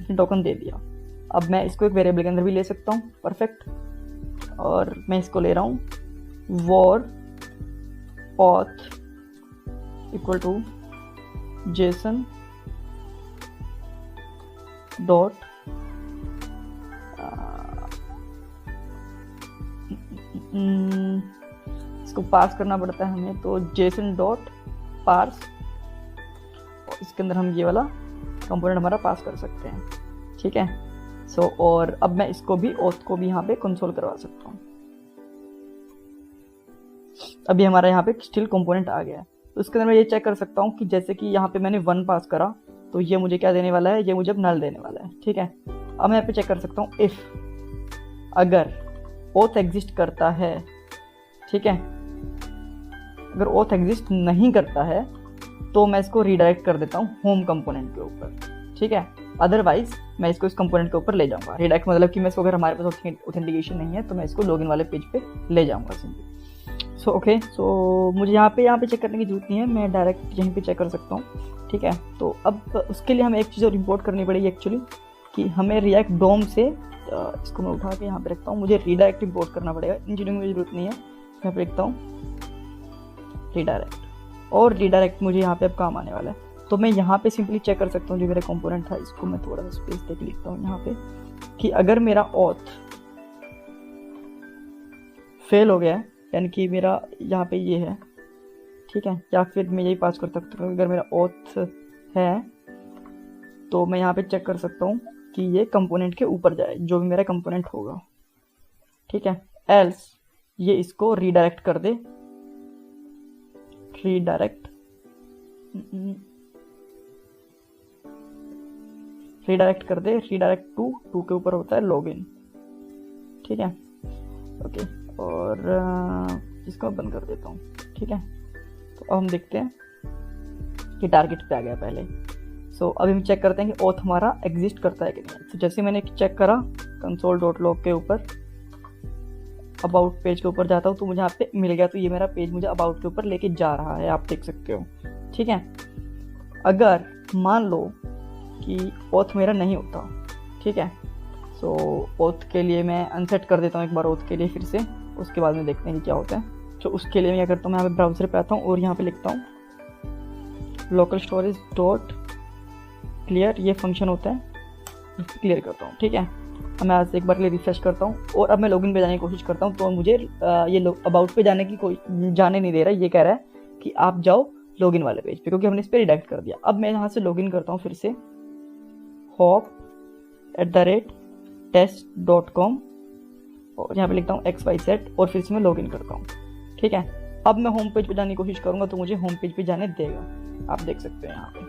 टोकन दे दिया। अब मैं इसको एक वेरिएबल के अंदर भी ले सकता हूँ, परफेक्ट। और मैं इसको ले रहा हूँ var auth equal to JSON dot इसको पास करना पड़ता है हमें, तो जेसन डॉट पार्स, और इसके अंदर हम ये वाला कंपोनेंट हमारा पास कर सकते हैं। ठीक है, सो और अब मैं इसको भी ऑथ को भी यहाँ पे कंसोल करवा सकता हूँ। अभी हमारा यहाँ पे स्टिल कंपोनेंट आ गया है, तो इसके अंदर मैं ये चेक कर सकता हूँ कि जैसे कि यहाँ पे मैंने 1 पास करा तो ये मुझे क्या देने वाला है, ये मुझे नल देने वाला है। ठीक है, अब मैं यहाँ पे चेक कर सकता हूँ इफ अगर ऑथ एग्जिस्ट करता है। ठीक है, अगर ऑथ एग्जिस्ट नहीं करता है तो मैं इसको रीडायरेक्ट कर देता हूँ होम कंपोनेंट के ऊपर। ठीक है, अदरवाइज मैं इसको इस कंपोनेंट के ऊपर ले जाऊंगा। रीडायरेक्ट मतलब कि मैं इसको, अगर हमारे पास ऑथेंटिकेशन नहीं है तो मैं इसको लॉगिन वाले पेज पे ले जाऊंगा सिंपली। सो ओके, सो मुझे यहाँ पे चेक करने की जरूरत नहीं है, मैं डायरेक्ट यहीं पे चेक कर सकता हूँ। ठीक है, तो अब उसके लिए हमें एक चीज़ और इम्पोर्ट करनी पड़ेगी एक्चुअली, कि हमें रिएक्ट डोम से इसको मैं उठा के यहाँ पे रखता हूँ, मुझे रीडायरेक्ट इम्पोर्ट करना पड़ेगा। इन चीज़ों की मुझे जरूरत नहीं है, यहाँ पे लिखता हूँ रीडायरेक्ट, और रीडायरेक्ट मुझे यहाँ पे अब काम आने वाला है। तो मैं यहाँ पे सिंपली चेक कर सकता हूँ जो मेरा कंपोनेंट था, इसको मैं थोड़ा सा स्पेस देके लिखता हूँ यहाँ पे, कि अगर मेरा ऑथ फेल हो गया है, यानी कि मेरा यहाँ पे ये है। ठीक है, या फिर मैं यही पास कर सकता हूँ, अगर मेरा ऑथ है तो मैं यहाँ पे चेक कर सकता हूँ कि ये कंपोनेंट के ऊपर जाए, जो भी मेरा कंपोनेंट होगा। ठीक है, एल्स ये इसको रीडायरेक्ट कर दे, रीडायरेक्ट कर दे, रीडायरेक्ट टू के ऊपर होता है लॉगिन। ठीक है, ओके, और इसको बंद कर देता हूँ। ठीक है, तो अब हम देखते हैं कि टारगेट पे आ गया पहले। सो अभी हम चेक करते हैं कि ऑथ हमारा एग्जिस्ट करता है कि नहीं। तो जैसे मैंने चेक करा console.log के ऊपर, अबाउट पेज के ऊपर जाता हूँ तो मुझे यहाँ पे मिल गया, तो ये मेरा पेज मुझे अबाउट के ऊपर लेके जा रहा है, आप देख सकते हो। ठीक है, अगर मान लो कि ऑथ मेरा नहीं होता, ठीक है, सो ऑथ के लिए मैं अनसेट कर देता हूँ एक बार ऑथ के लिए फिर से, उसके बाद में देखते हैं कि क्या होता है। तो उसके लिए मैं क्या करता हूँ, मैं यहाँ पे ब्राउज़र पे आता हूँ और यहाँ पे लिखता हूँ लोकल स्टोरेज डॉट क्लियर, ये फंक्शन होता है, इसको क्लियर करता हूँ। ठीक है, अब मैं आज एक बार के लिए रिफ्रेश करता हूँ और अब मैं लॉगिन पे जाने की कोशिश करता हूँ, तो मुझे ये अबाउट पे जाने की कोई जाने नहीं दे रहा है, ये कह रहा है कि आप जाओ लॉगिन वाले पेज पे, क्योंकि हमने इस पर रिडायरेक्ट कर दिया। अब मैं यहाँ से लॉगिन करता हूँ फिर से hop@test.com और यहाँ पे लिखता हूँ XYZ और फिर से मैं लॉगिन करता हूँ। ठीक है, अब मैं होम पेज पे जाने की कोशिश करूँगा तो मुझे होम पेज पे जाने देगा, आप देख सकते हैं यहाँ पे।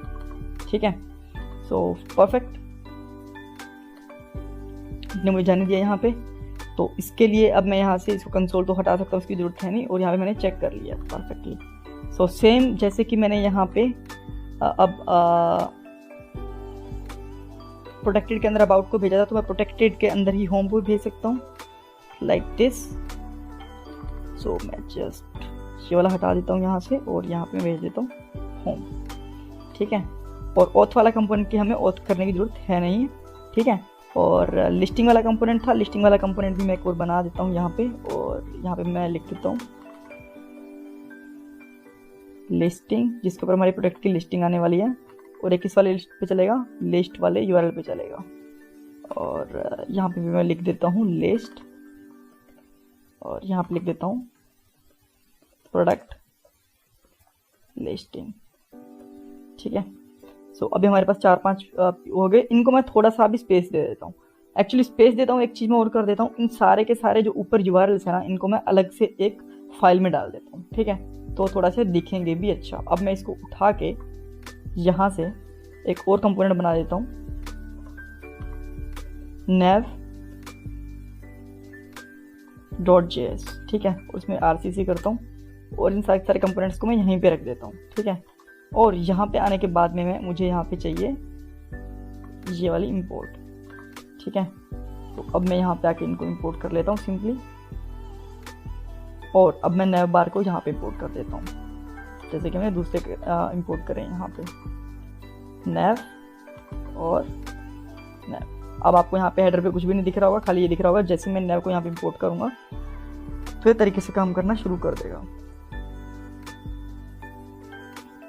ठीक है, सो परफेक्ट, इसने मुझे जाने दिया यहाँ पे। तो इसके लिए अब मैं यहाँ से इसको कंसोल तो हटा सकता हूँ, उसकी ज़रूरत है नहीं, और यहाँ पे मैंने चेक कर लिया परफेक्टली। सो सेम जैसे कि मैंने यहाँ पे अब प्रोटेक्टेड के अंदर अबाउट को भेजा था, तो मैं प्रोटेक्टेड के अंदर ही होम को भेज सकता हूँ लाइक दिस। सो मैं जस्ट ये वाला हटा देता हूँ यहाँ से और यहाँ पे भेज देता हूँ होम। ठीक है, और ऑथ वाला कंपोनेंट की हमें ऑथ करने की ज़रूरत है नहीं। ठीक है, और लिस्टिंग वाला कंपोनेंट था, लिस्टिंग वाला कंपोनेंट भी मैं एक और बना देता हूँ यहाँ पे, और यहाँ पे मैं लिख देता हूँ लिस्टिंग, जिसके ऊपर हमारी प्रोडक्ट की लिस्टिंग आने वाली है, और एक किस वाले लिस्ट पे चलेगा, लिस्ट वाले URL पे चलेगा। और यहाँ पे भी मैं लिख देता हूँ लिस्ट और यहाँ पे लिख देता हूँ प्रोडक्ट लिस्टिंग। ठीक है, सो अभी हमारे पास 4-5 हो गए। इनको मैं थोड़ा सा भी स्पेस दे देता हूँ। एक्चुअली स्पेस देता हूँ, एक चीज़ मैं और कर देता हूँ, इन सारे के सारे जो ऊपर URLs है ना, इनको मैं अलग से एक फाइल में डाल देता हूँ। ठीक है, तो थोड़ा सा दिखेंगे भी अच्छा। अब मैं इसको उठा के यहाँ से एक और कंपोनेंट बना देता हूँ, nav.js। ठीक है, उसमें RCC करता हूँ और इन सारे कंपोनेंट्स को मैं यहीं पे रख देता हूँ। ठीक है, और यहाँ पे आने के बाद में मुझे यहाँ पे चाहिए ये वाली इंपोर्ट। ठीक है, तो अब मैं यहाँ पे आके इनको इंपोर्ट कर लेता हूँ सिंपली, और अब मैं nav बार को यहाँ पे इंपोर्ट कर देता हूँ, जैसे कि मैं दूसरे इंपोर्ट करें यहाँ पे nav और nav। अब आपको यहाँ पे हेडर पे कुछ भी नहीं दिख रहा होगा, खाली ये दिख रहा होगा। जैसे मैं nav को यहाँ पे इंपोर्ट करूँगा तो ये तरीके से काम करना शुरू कर देगा।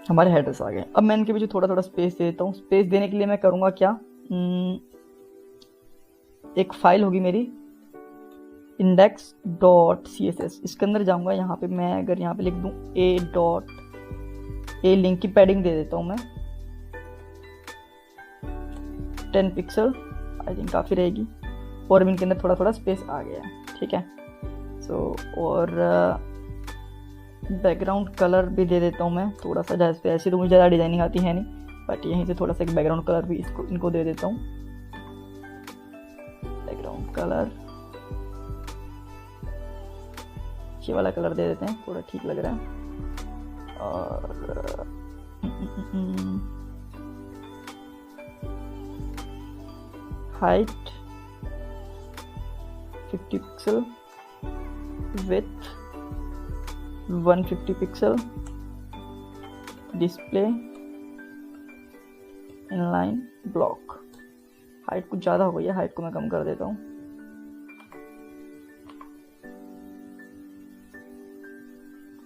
हमारे हेडर्स आ गए। अब मैं इनके पीछे थोड़ा थोड़ा स्पेस दे देता हूँ। स्पेस देने के लिए मैं करूँगा क्या, एक फाइल होगी मेरी index.css, इसके अंदर जाऊँगा। यहाँ पे मैं अगर यहाँ पे लिख दूँ a लिंक की पैडिंग दे देता हूँ मैं 10 पिक्सल, आई थिंक काफ़ी रहेगी। और इनके अंदर थोड़ा थोड़ा स्पेस आ गया है। ठीक है, सो और बैकग्राउंड कलर भी दे देता हूँ मैं थोड़ा सा। जैसे ऐसे तो मुझे ज़्यादा डिज़ाइनिंग आती है नहीं, बट यहीं से थोड़ा सा एक बैकग्राउंड कलर भी इनको दे देता हूँ। बैकग्राउंड कलर ये वाला कलर दे देते हैं, थोड़ा ठीक लग रहा है। और height 50 pixel, width 150 pixel, display inline block. Height कुछ ज़्यादा हो गई है, हाइट को मैं कम कर देता हूँ।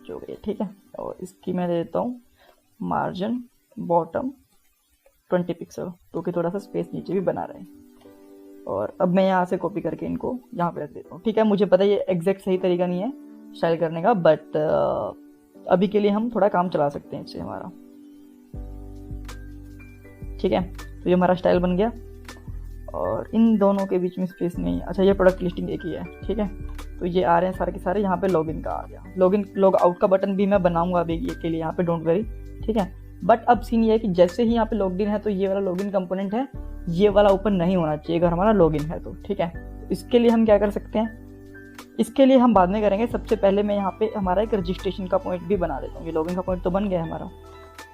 जो गई, ठीक है। और इसकी मैं दे देता हूँ मार्जिन बॉटम 20 पिक्सल, तो कि थोड़ा सा स्पेस नीचे भी बना रहे। और अब मैं यहाँ से कॉपी करके इनको यहाँ पे रख देता हूँ। ठीक है, मुझे पता है ये एग्जैक्ट सही तरीका नहीं है स्टाइल करने का, बट अभी के लिए हम थोड़ा काम चला सकते हैं इससे हमारा। ठीक है, तो ये हमारा स्टाइल बन गया। और इन दोनों के बीच में स्पेस नहीं है। अच्छा, ये प्रोडक्ट लिस्टिंग एक ही है। ठीक है, तो ये आ रहे हैं सारे के सारे। यहाँ पे लॉगिन का आ गया। लॉग आउट का बटन भी मैं बनाऊंगा अभी ये के लिए यहाँ पे, डोंट वरी। ठीक है, बट अब सीन ये है कि जैसे ही यहाँ पे लॉगिन है तो ये वाला लॉगिन कंपोनेंट है, ये वाला ओपन नहीं होना चाहिए अगर हमारा लॉगिन है तो। ठीक है, इसके लिए हम क्या कर सकते हैं, इसके लिए हम बाद में करेंगे। सबसे पहले मैं यहाँ पे हमारा एक रजिस्ट्रेशन का पॉइंट भी बना देता हूँ। ये लॉगिन का पॉइंट तो बन गया है हमारा।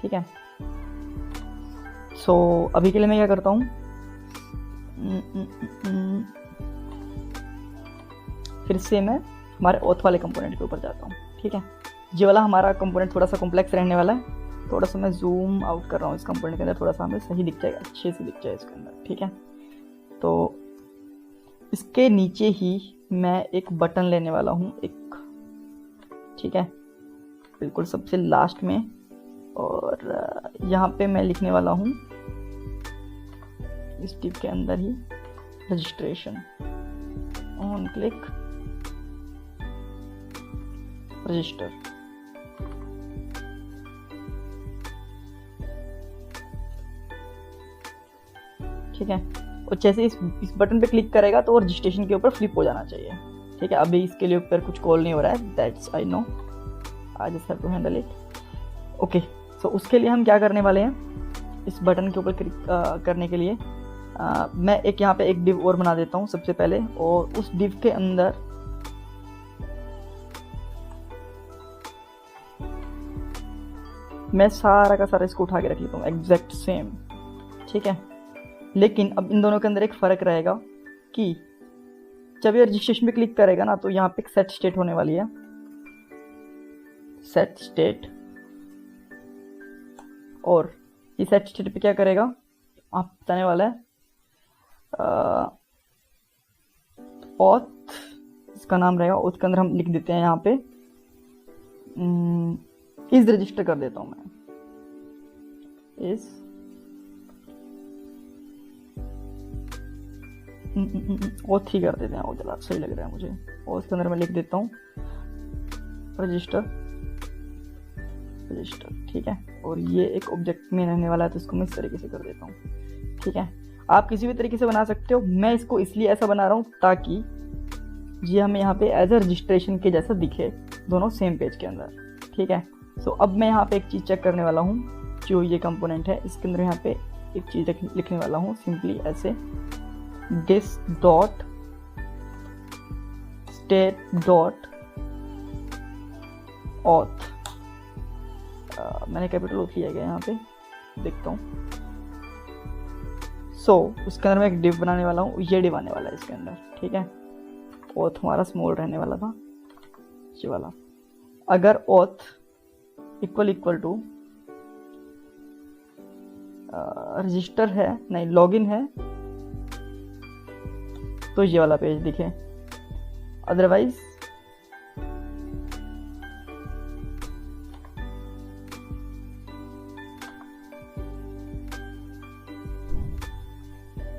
ठीक है, सो अभी के लिए मैं क्या करता हूँ, फिर से मैं हमारे ऑथ वाले कंपोनेंट के ऊपर जाता हूँ। ठीक है, ये वाला हमारा कंपोनेंट थोड़ा सा कॉम्प्लेक्स रहने वाला है। थोड़ा सा मैं जूम आउट कर रहा हूँ इस कंपोनेंट के अंदर, थोड़ा सा हमें सही दिख जाएगा, अच्छे से दिख जाए इसके अंदर। ठीक है, तो इसके नीचे ही मैं एक बटन लेने वाला हूँ एक। ठीक है, बिल्कुल सबसे लास्ट में। और यहाँ पे मैं लिखने वाला हूँ इस टिप के अंदर ही रजिस्ट्रेशन, ऑन क्लिक रजिस्टर। ठीक है, और जैसे इस बटन पे क्लिक करेगा तो रजिस्ट्रेशन के ऊपर फ्लिप हो जाना चाहिए। ठीक है, अभी इसके लिए ऊपर कुछ कॉल नहीं हो रहा है, that's I know, I just have to handle it. Okay, so उसके लिए हम क्या करने वाले हैं, इस बटन के ऊपर क्लिक करने के लिए मैं एक यहाँ पे एक डिव और बना देता हूँ सबसे पहले। और उस डिव के अंदर मैं सारा का सारा इसको उठा के रख लेता हूँ एग्जैक्ट सेम। ठीक है, लेकिन अब इन दोनों के अंदर एक फ़र्क रहेगा कि जब ये रजिस्ट्रेशन पे क्लिक करेगा ना, तो यहाँ पे एक सेट स्टेट होने वाली है। सेट स्टेट, और ये सेट स्टेट पे क्या करेगा आप बताने वाला है, ऑथ इसका नाम रहेगा। ऑथ के अंदर हम लिख देते हैं यहाँ पे इज रजिस्टर कर देता हूँ मैं, इज ऑथ ही कर देते हैं, वो ज़्यादा सही लग रहा है मुझे। और उसके अंदर मैं लिख देता हूँ रजिस्टर, ठीक है। और ये एक ऑब्जेक्ट में रहने वाला है, तो इसको मैं इस तरीके से कर देता हूँ, ठीक है। आप किसी भी तरीके से बना सकते हो, मैं इसको इसलिए ऐसा बना रहा हूँ ताकि ये हमें यहाँ पे एज अ रजिस्ट्रेशन के जैसा दिखे, दोनों सेम पेज के अंदर, ठीक है। सो अब मैं यहाँ पे एक चीज़ चेक करने वाला हूँ, जो ये कंपोनेंट है इसके अंदर यहाँ पे एक चीज़ लिखने वाला हूँ, सिंपली ऐसे this dot state dot auth, मैंने कैपिटल ऑथ लिया गया यहाँ पे, देखता हूँ। सो उसके अंदर मैं एक डिव बनाने वाला हूँ, ये डिव आने वाला है इसके अंदर, ठीक है। ऑथ हमारा स्मॉल रहने वाला था, ये वाला। अगर ऑथ इक्वल टू रजिस्टर है, नहीं लॉगिन है, तो ये वाला पेज दिखे, अदरवाइज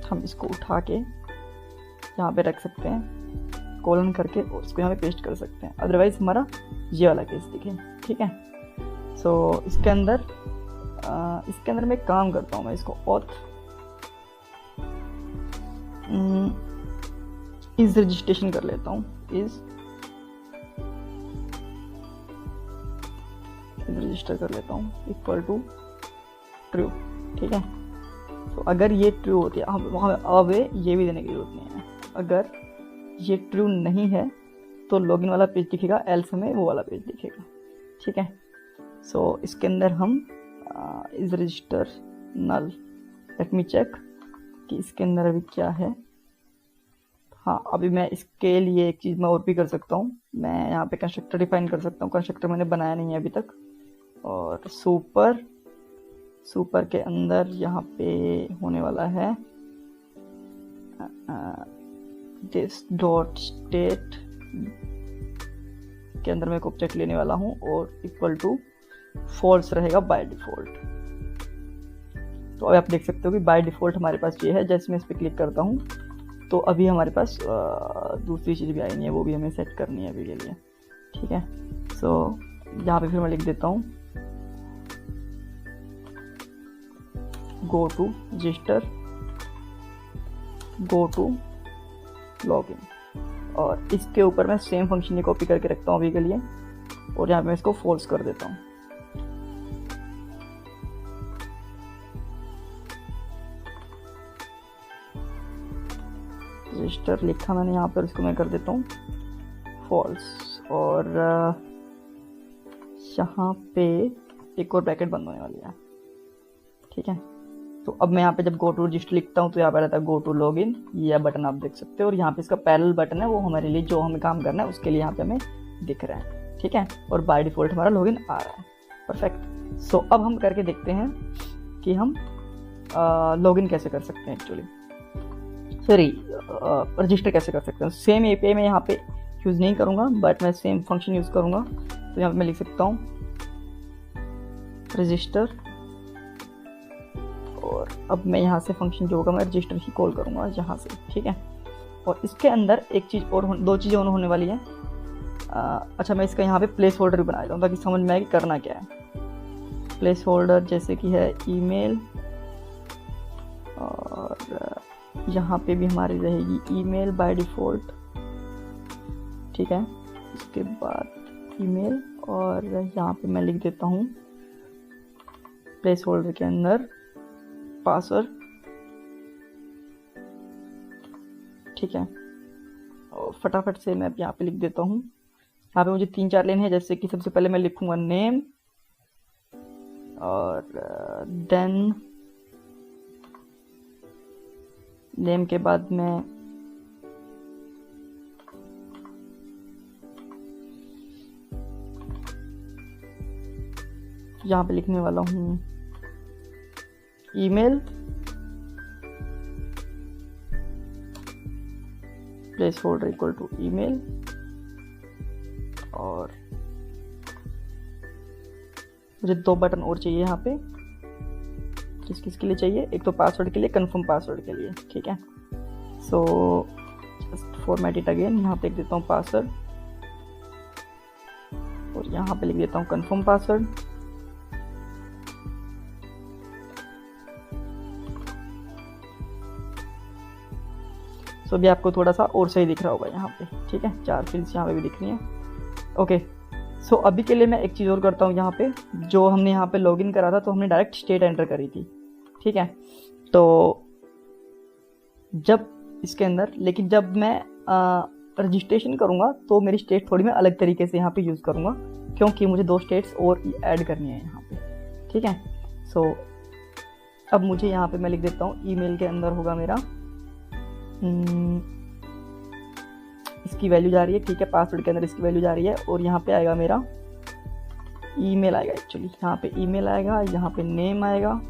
हम इसको उठा के यहाँ पे रख सकते हैं, कॉलन करके, और इसको यहाँ पे पेस्ट कर सकते हैं, अदरवाइज हमारा ये वाला केस दिखे, ठीक है। सो इसके अंदर मैं एक काम करता हूँ, मैं इसको ऑथ इज रजिस्ट्रेशन कर लेता हूँ, इज रजिस्टर कर लेता हूँ इक्वल टू ट्रू, ठीक है। तो अगर ये ट्रू होती है, वहाँ अब ये भी देने की जरूरत नहीं है, अगर ये ट्रू नहीं है तो लॉगिन वाला पेज दिखेगा, एल्स हमें वो वाला पेज दिखेगा, ठीक है। सो इसके अंदर हम is register null, let me check कि इसके अंदर अभी क्या है। हाँ, अभी मैं इसके लिए एक चीज़ मैं और भी कर सकता हूँ, मैं यहाँ पे कंस्ट्रक्टर डिफाइन कर सकता हूँ, कंस्ट्रक्टर मैंने बनाया नहीं है अभी तक। और सुपर के अंदर यहाँ पे होने वाला है दिस डॉट स्टेट के अंदर मैं एक ऑब्जेक्ट लेने वाला हूँ, और इक्वल टू फॉल्स रहेगा बाय डिफॉल्ट। तो अभी आप देख सकते हो कि बाय डिफॉल्ट हमारे पास ये है। जैसे मैं इस पर क्लिक करता हूँ तो अभी हमारे पास दूसरी चीज़ भी आई नहीं है, वो भी हमें सेट करनी है अभी के लिए, ठीक है। सो यहाँ पे फिर मैं लिख देता हूँ go to register, go to login, और इसके ऊपर मैं सेम फंक्शन ही कॉपी करके रखता हूँ अभी के लिए, और यहाँ पे मैं इसको फॉल्स कर देता हूँ। रजिस्टर लिखा मैंने यहाँ पर, इसको मैं कर देता हूँ फॉल्स, और यहाँ पे एक और ब्रैकेट बंद होने वाली है, ठीक है। तो अब मैं यहाँ पे जब गो टू रजिस्टर लिखता हूँ तो यहाँ पे रहता है गो टू लॉगिन, ये बटन आप देख सकते हो, और यहाँ पे इसका पैरेलल बटन है, वो हमारे लिए जो हमें काम करना है उसके लिए यहाँ पे हमें दिख रहा है, ठीक है। और बाय डिफॉल्ट हमारा लॉगिन आ रहा है, परफेक्ट। सो अब हम करके देखते हैं कि हम लॉगिन कैसे कर सकते हैं, एक्चुअली सॉरी रजिस्टर कैसे कर सकते हैं। सेम एपीआई मैं यहाँ पे यूज़ नहीं करूँगा, बट मैं सेम फंक्शन यूज़ करूँगा। तो यहाँ पे मैं लिख सकता हूँ रजिस्टर, और अब मैं यहाँ से फंक्शन जो होगा मैं रजिस्टर ही कॉल करूँगा यहाँ से, ठीक है। और इसके अंदर एक चीज़ और, दो चीज़ें और होने वाली हैं। अच्छा, मैं इसका यहाँ पे प्लेस होल्डर भी बना देता हूँ ताकि समझ में आए कि करना क्या है। प्लेस होल्डर जैसे कि है ईमेल, और यहाँ पे भी हमारी रहेगी ईमेल बाय डिफ़ॉल्ट, ठीक है। इसके बाद ईमेल, और यहाँ पे मैं लिख देता हूँ प्लेस होल्डर के अंदर पासवर्ड, ठीक है। और फटाफट से मैं यहाँ पे लिख देता हूँ, यहाँ पे मुझे 3-4 लाइन है। जैसे कि सबसे पहले मैं लिखूँगा नेम, और देन नेम के बाद मैं यहाँ पे लिखने वाला हूँ email, placeholder equal to email, और मुझे 2 बटन और चाहिए यहाँ पे। किसके लिए चाहिए? एक तो पासवर्ड के लिए, कंफर्म पासवर्ड के लिए, ठीक है। So just format it again, यहाँ पे लिख देता हूँ पासवर्ड और यहाँ पे लिख देता हूँ कंफर्म पासवर्ड। सो अभी आपको थोड़ा सा और सही दिख रहा होगा यहाँ पे, ठीक है, 4 फील्ड्स यहाँ पे भी दिख रही हैं। ओके, सो अभी के लिए मैं एक चीज़ और करता हूँ। यहाँ पे जो हमने यहाँ पे लॉगिन करा था तो हमने डायरेक्ट स्टेट एंटर करी थी, ठीक है। तो जब इसके अंदर, लेकिन जब मैं रजिस्ट्रेशन करूँगा तो मेरी स्टेट थोड़ी मैं अलग तरीके से यहाँ पे यूज़ करूँगा, क्योंकि मुझे 2 स्टेट्स और ऐड करनी है यहाँ पे, ठीक है। सो अब मुझे यहाँ पे मैं लिख देता हूँ ईमेल के अंदर होगा मेरा, इसकी वैल्यू जा रही है, ठीक है, पासवर्ड के अंदर इसकी वैल्यू जा रही है और यहाँ पे आएगा मेरा ईमेल आएगा। एक्चुअली यहाँ पे ईमेल आएगा, यहाँ पे नेम आएगा,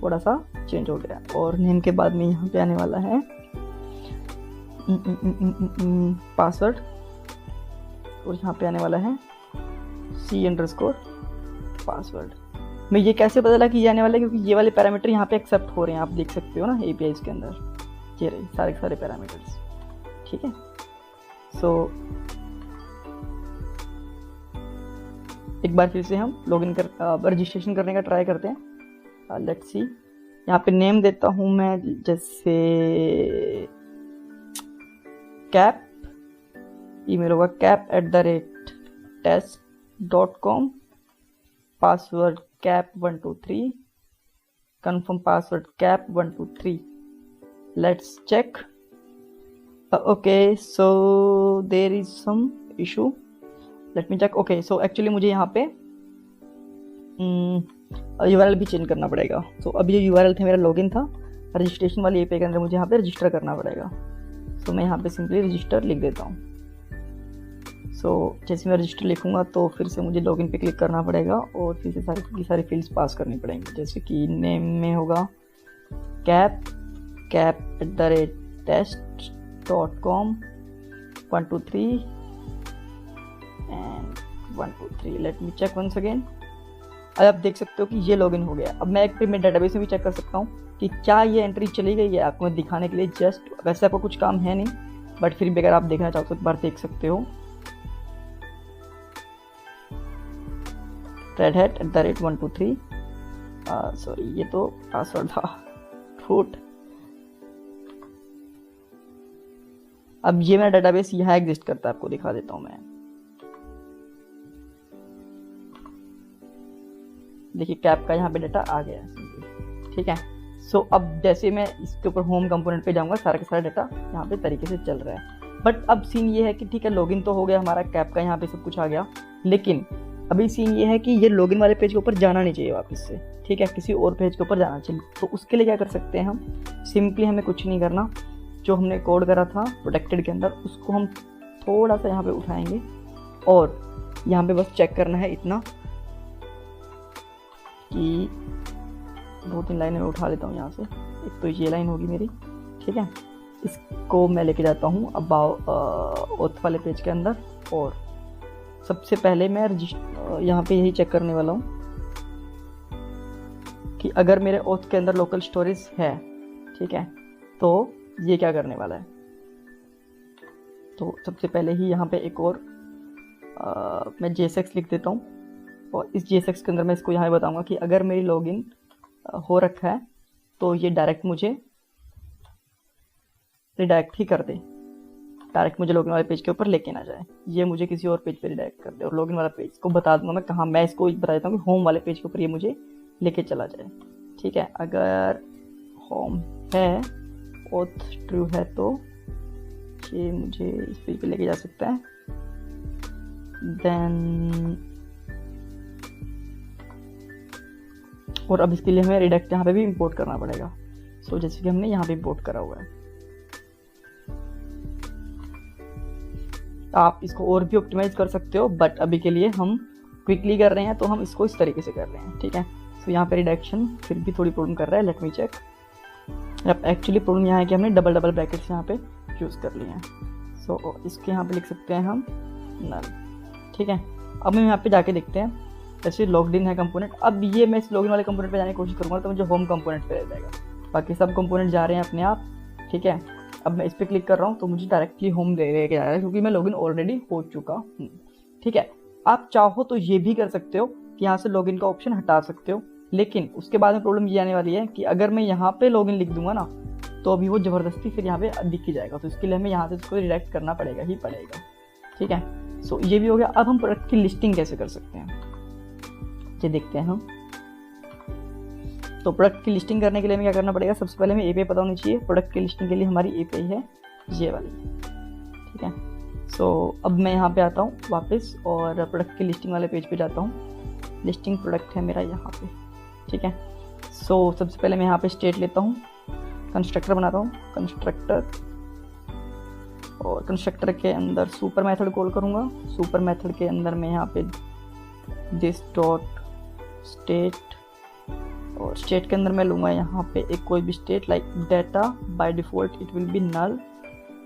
थोड़ा सा चेंज हो गया, और नेम के बाद में यहाँ पे आने वाला है पासवर्ड और यहाँ पे आने वाला है C__ पासवर्ड। मैं ये कैसे पता लगा कि ये आने वाला है, क्योंकि ये वाले पैरामीटर यहाँ पे एक्सेप्ट हो रहे हैं, आप देख सकते हो ना APIs के अंदर, ये रहे सारे के सारे पैरामीटर्स, ठीक है। सो एक बार फिर से हम लॉगिन कर रजिस्ट्रेशन करने का ट्राई करते हैं। लेट्स सी, यहाँ पे नेम देता हूँ मैं जैसे कैप, ईमेल होगा cap@test.com, password cap123, confirm password cap123। Let's check. Okay, so there is some issue, let me check. Okay, so actually मुझे यहाँ पे URL भी चेंज करना पड़ेगा। सो अभी जो URL था मेरा लॉगिन था, रजिस्ट्रेशन वाली API के अंदर मुझे यहाँ पे रजिस्टर करना पड़ेगा। सो मैं यहाँ पे सिंपली रजिस्टर लिख देता हूँ। सो जैसे मैं रजिस्टर लिखूँगा तो फिर से मुझे लॉगिन पे क्लिक करना पड़ेगा और फिर से सारी फील्ड्स पास करनी पड़ेंगी, जैसे कि नेम में होगा cap@test.com 123 and 123। Let me check once again. अब आप देख सकते हो कि ये लॉगिन हो गया। अब मैं एक मेरे डेटाबेस में भी चेक कर सकता हूँ कि क्या ये एंट्री चली गई है, आपको मैं दिखाने के लिए जस्ट, वैसे आपको कुछ काम है नहीं, बट फिर भी अगर आप देखना चाहो तो एक बार देख सकते हो। redhat@123, सॉरी ये तो पासवर्ड था, रूट। अब ये मेरा डेटाबेस यहाँ एग्जिस्ट करता है, आपको दिखा देता हूँ मैं। देखिए कैप का यहाँ पे डाटा आ गया है, ठीक है। सो अब जैसे मैं इसके ऊपर होम कंपोनेंट पे जाऊँगा, सारा का सारा डाटा यहाँ पे तरीके से चल रहा है। बट अब सीन ये है कि ठीक है, लॉगिन तो हो गया हमारा, कैप का यहाँ पे सब कुछ आ गया, लेकिन अभी सीन ये है कि ये लॉगिन वाले पेज के ऊपर जाना नहीं चाहिए वापस से, ठीक है, किसी और पेज के ऊपर जाना चाहिए। तो उसके लिए क्या कर सकते हैं हम, सिंपली हमें कुछ नहीं करना, जो हमने कोड करा था प्रोटेक्टेड के अंदर उसको हम थोड़ा सा यहाँ पे उठाएंगे और यहाँ पे बस चेक करना है इतना कि 2-3 लाइनें मैं उठा लेता हूँ यहाँ से। एक तो ये लाइन होगी मेरी, ठीक है, इसको मैं लेके जाता हूँ अबाउट ऑथ वाले पेज के अंदर, और सबसे पहले मैं यहाँ पे यही चेक करने वाला हूँ कि अगर मेरे ऑथ के अंदर लोकल स्टोरेज है, ठीक है, तो ये क्या करने वाला है। तो सबसे पहले ही यहाँ पे एक और मैं JSX लिख देता हूँ, और इस JSX के अंदर मैं इसको यहाँ बताऊँगा कि अगर मेरी लॉगिन हो रखा है तो ये डायरेक्ट मुझे रिडायरेक्ट ही कर दे, डायरेक्ट मुझे लॉगिन वाले पेज के ऊपर लेके ना जाए, ये मुझे किसी और पेज पे रिडायरेक्ट कर दे। और लॉगिन वाला पेज को बता दूंगा मैं कहाँ, मैं इसको बता देता हूँ कि होम वाले पेज के ऊपर ये मुझे लेके चला जाए, ठीक है। अगर होम है, ऑथ ट्रू है, तो ये मुझे इस पेज पे लेके जा सकता है। देन और अब इसके लिए हमें रिडायरेक्ट यहाँ पे भी इंपोर्ट करना पड़ेगा। सो जैसे कि हमने यहाँ पे इंपोर्ट करा हुआ है, आप इसको और भी ऑप्टिमाइज कर सकते हो, बट अभी के लिए हम क्विकली कर रहे हैं तो हम इसको इस तरीके से कर रहे हैं, ठीक है। सो यहाँ पे रिडक्शन फिर भी थोड़ी प्रॉब्लम कर रहा है, लेट मी चेक। अब एक्चुअली प्रॉब्लम यहाँ है कि हमने डबल ब्रैकेट्स यहाँ पे यूज़ कर लिए हैं। सो इसके यहाँ पे लिख सकते हैं हम नल, ठीक है। अब हम यहाँ पे जाके देखते हैं, जैसे लॉग्ड इन है कंपोनेंट। अब ये मैं इस लॉगिन वाले कंपोनेंट पे जाने की कोशिश करूँगा तो मुझे होम कंपोनेंट पे रह जाएगा, बाकी सब कंपोनेंट जा रहे हैं अपने आप, ठीक है। अब मैं इस पर क्लिक कर रहा हूँ तो मुझे डायरेक्टली होम दे के जा रहा है क्योंकि मैं लॉगिन ऑलरेडी हो चुका हूँ। ठीक है, आप चाहो तो ये भी कर सकते हो कि यहाँ से लॉगिन का ऑप्शन हटा सकते हो, लेकिन उसके बाद में प्रॉब्लम ये आने वाली है कि अगर मैं यहाँ पे लॉगिन लिख दूंगा ना तो अभी वो ज़बरदस्ती फिर यहाँ पे दिख ही जाएगा, तो इसके लिए हमें यहाँ से इसको रिडायरेक्ट करना पड़ेगा ही पड़ेगा। ठीक है, सो ये भी हो गया। अब हम प्रोडक्ट की लिस्टिंग कैसे कर सकते हैं ये देखते हैं हम। तो प्रोडक्ट की लिस्टिंग करने के लिए हमें क्या करना पड़ेगा, सबसे पहले हमें एपीआई पता होनी चाहिए। प्रोडक्ट की लिस्टिंग के लिए हमारी एपीआई है ये वाली। ठीक है, सो अब मैं यहाँ पे आता हूँ वापस और प्रोडक्ट की लिस्टिंग वाले पेज पे जाता हूँ। लिस्टिंग प्रोडक्ट है मेरा यहाँ पे। ठीक है, सो सबसे पहले मैं यहाँ पे स्टेट लेता हूँ, कंस्ट्रक्टर बनाता हूँ, कंस्ट्रक्टर, और कंस्ट्रक्टर के अंदर सुपर मेथड कॉल करूँगा। सुपर मेथड के अंदर मैं यहाँ पे दिस डॉट स्टेट, और स्टेट के अंदर मैं लूँगा यहाँ पे एक कोई भी state like data, by default it will be null.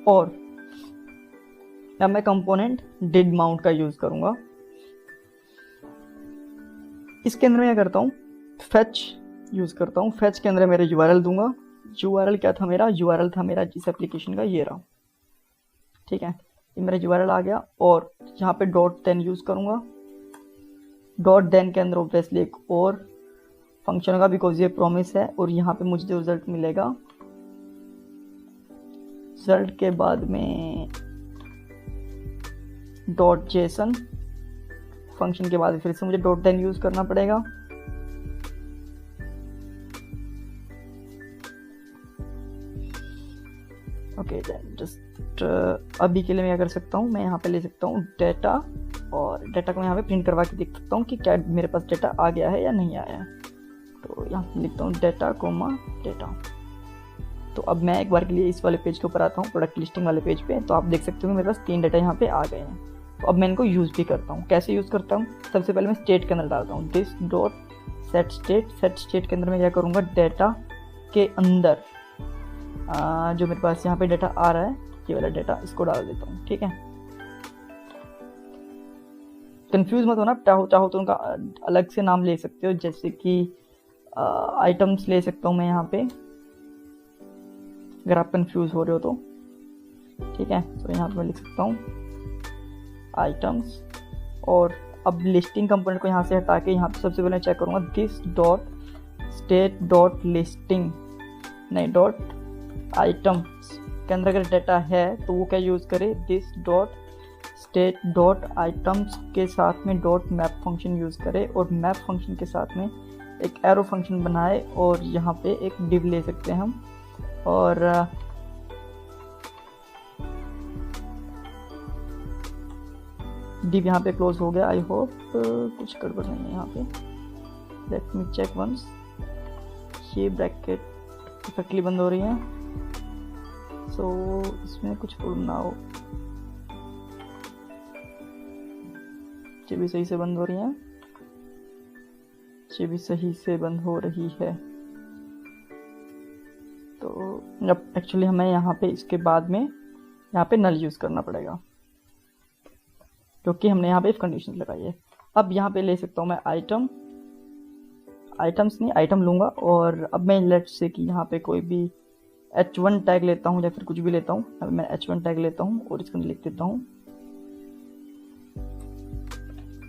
और अब मैं कंपोनेंट डिड माउंट का यूज़ करूँगा। इसके अंदर मैं क्या करता हूँ, फेच यूज़ करता हूँ। फेच के अंदर मेरा यूआरएल दूंगा। यूआरएल क्या था मेरा, यूआरएल था मेरा जिस एप्लीकेशन का, ये रहा। ठीक है, ये मेरा यूआरएल आ गया। और यहाँ पे डॉट देन यूज़ करूँगा। डॉट देन के अंदर ऑब्वियसली एक और फंक्शन होगा बिकॉज ये प्रॉमिस है, और यहाँ पे मुझे जो रिजल्ट मिलेगा, रिजल्ट के बाद में डॉट जेसन फंक्शन के बाद फिर से मुझे डॉट देन यूज़ करना पड़ेगा। ओके देन जस्ट अभी के लिए मैं क्या कर सकता हूँ, मैं यहाँ पे ले सकता हूँ डेटा, और डेटा को मैं यहाँ पे प्रिंट करवा के देख सकता हूँ कि क्या मेरे पास डेटा आ गया है या नहीं आया है। तो यहाँ पे लिखता हूँ डेटा कोमा डेटा। तो अब मैं एक बार के लिए इस वाले पेज के ऊपर आता हूँ, प्रोडक्ट लिस्टिंग वाले पेज पे। तो आप देख सकते हो मेरे पास 3 डेटा यहाँ पे आ गए हैं। तो अब मैं इनको यूज़ भी करता हूँ। कैसे यूज़ करता हूँ, सबसे पहले मैं स्टेट के अंदर डालता हूँ this dot set state. Set state के अंदर मैं क्या करूँगा, डेटा के अंदर जो मेरे पास यहाँ पे डेटा आ रहा है ये वाला डेटा, इसको डाल देता हूँ। ठीक है, कंफ्यूज मत होना, चाहो तो उनका अलग से नाम ले सकते हो, जैसे कि आइटम्स ले सकता हूँ मैं यहाँ पे, अगर आप कंफ्यूज हो रहे हो तो। ठीक है, तो यहाँ पे मैं लिख सकता हूँ आइटम्स। और अब लिस्टिंग कंपोनेंट को यहाँ से हटा के यहाँ पे सबसे पहले चेक करूँगा this dot state dot listing, नहीं डॉट आइटम्स के अंदर अगर डाटा है तो वो क्या यूज़ करे, this dot state dot items के साथ में डॉट मैप फंक्शन यूज़ करे, और मैप फंक्शन के साथ में एक एरो फंक्शन बनाए, और यहाँ पे एक डिव ले सकते हैं हम। और डिव यहाँ पे क्लोज हो गया। आई होप कुछ गड़बड़ नहीं है यहाँ पे। Let me check once. ये ब्रैकेट परफेक्टली बंद हो रही है, सो इसमें कुछ प्रॉब्लम ना हो। ये भी सही से बंद हो रही है, ये भी सही से बंद हो रही है। तो अब एक्चुअली हमें यहाँ पे इसके बाद में यहाँ पे नल यूज़ करना पड़ेगा क्योंकि हमने यहाँ पे इफ कंडीशन लगाई है। अब यहाँ पे ले सकता हूँ मैं आइटम्स नहीं आइटम लूँगा, और अब मैं लेट्स से कि यहाँ पे कोई भी h1 टैग लेता हूँ या फिर कुछ भी लेता हूँ। अब मैं h1 टैग लेता हूँ और इसके अंदर लिख देता हूँ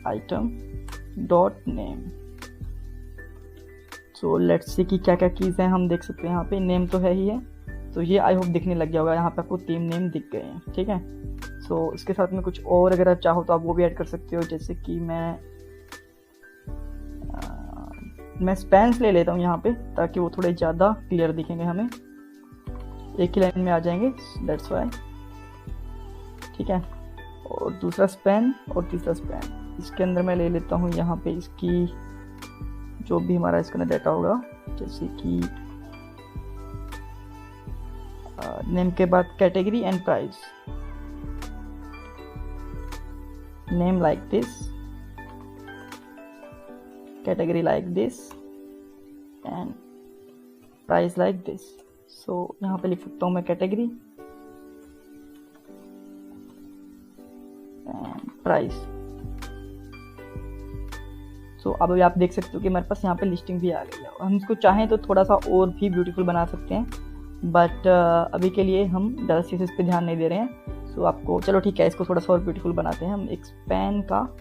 item dot name. So let's see कि क्या क्या कीज़ हैं हम देख सकते हैं। यहाँ पे नेम तो है ही है, तो ये आई होप दिखने लग गया होगा। यहाँ पे आपको 3 नेम दिख गए हैं। ठीक है, सो इसके साथ में कुछ और अगर आप चाहो तो आप वो भी ऐड कर सकते हो, जैसे कि मैं स्पैन्स ले लेता हूँ यहाँ पे ताकि वो थोड़े ज़्यादा क्लियर दिखेंगे, हमें एक ही लाइन में आ जाएंगे, दैट्स वाई। ठीक है, और दूसरा स्पैन और तीसरा स्पैन। इसके अंदर मैं ले लेता हूँ यहाँ पे इसकी जो भी हमारा इसके अंदर डाटा होगा, जैसे कि नेम के बाद category and price. Name like this, category like this and price like this. So यहाँ पे लिख सकता हूँ मैं कैटेगरी एंड प्राइस। सो अब अभी आप देख सकते हो कि मेरे पास यहाँ पे लिस्टिंग भी आ गई है। हम इसको चाहें तो थोड़ा सा और भी ब्यूटीफुल बना सकते हैं, बट अभी के लिए हम ज़्यादा चीज़ पे ध्यान नहीं दे रहे हैं। सो आपको चलो ठीक है, इसको थोड़ा सा और ब्यूटीफुल बनाते हैं। हम एक पेन का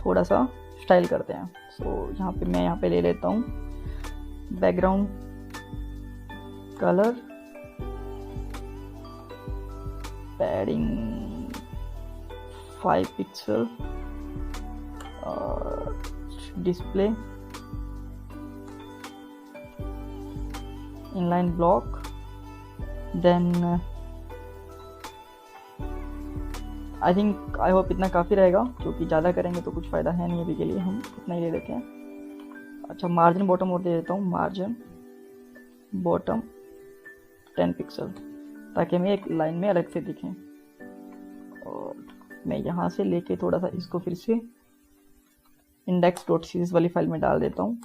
थोड़ा सा स्टाइल करते हैं। सो यहाँ पे मैं यहाँ पे ले लेता हूँ बैकग्राउंड कलर, पैडिंग 5 पिक्सल और display inline block. Then I think I hope इतना काफ़ी रहेगा, क्योंकि ज़्यादा करेंगे तो कुछ फ़ायदा है नहीं। अभी के लिए हम इतना ही ले लेते हैं। अच्छा, मार्जिन बॉटम और दे देता हूँ, मार्जिन बॉटम 10 पिक्सल, ताकि हमें एक लाइन में अलग से दिखें। और मैं यहाँ से लेके थोड़ा सा इसको फिर से index.css वाली फाइल में डाल देता हूँ।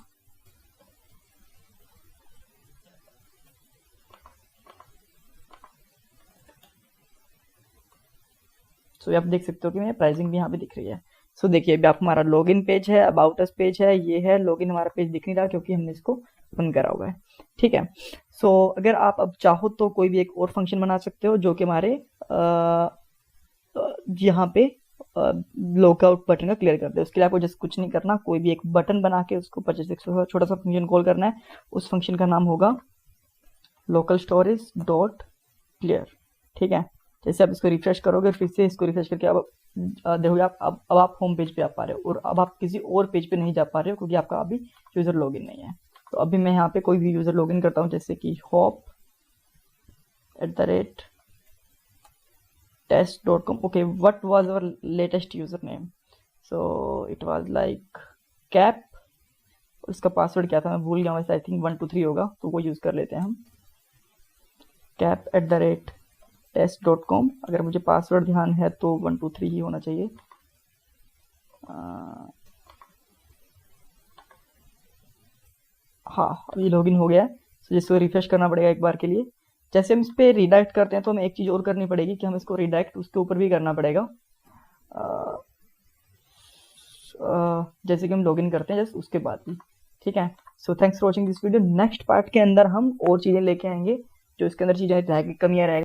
सो आप देख सकते हो कि मेरी प्राइसिंग भी यहाँ पे दिख रही है। सो देखिए, अभी आप हमारा लॉगिन पेज है, अबाउट अस पेज है, ये है लॉगिन। हमारा पेज दिख नहीं रहा क्योंकि हमने इसको बंद करा हुआ है। ठीक है। सो अगर आप अब चाहो तो कोई भी एक और फंक्शन बना सकते हो जो कि हमारे यहाँ पे लॉकआउट बटन का क्लियर कर दे। उसके लिए आपको जस्ट कुछ नहीं करना, कोई भी एक बटन बना के उसको 25 छोटा सा फंक्शन कॉल करना है। उस फंक्शन का नाम होगा लोकल स्टोरेज डॉट क्लियर। ठीक है। जैसे आप इसको रिफ्रेश करोगे, फिर से इसको रिफ्रेश करके अब देखोगे आप अब आप होम पेज पे आ पा रहे हो, और अब आप किसी और पेज पे नहीं जा पा रहे हो क्योंकि आपका अभी यूज़र लॉगिन नहीं है। तो अभी मैं यहाँ पे कोई भी यूज़र लॉगिन करता हूँ, जैसे कि hop@test.com। Okay, what was our latest user name? So it was like cap. उसका पासवर्ड क्या था मैं भूल गया, वैसे आई थिंक 123 होगा, तो वो यूज़ कर लेते हैं हम, cap@test.com। अगर मुझे पासवर्ड ध्यान है तो 123 ही होना चाहिए। हाँ, अभी लॉगिन हो गया है। तो जिसको रिफ्रेश करना पड़ेगा एक बार के लिए। जैसे हम इस पर रिडायरेक्ट करते हैं तो हमें एक चीज़ और करनी पड़ेगी कि हम इसको रिडायरेक्ट उसके ऊपर भी करना पड़ेगा। जैसे कि हम लॉगिन करते हैं जस्ट उसके बाद भी। ठीक है। So thanks for watching this video. Next part के अंदर हम और चीज़ें लेके आएंगे जो इसके अंदर चीज़ें रहेगी, कमियाँ रहेगी।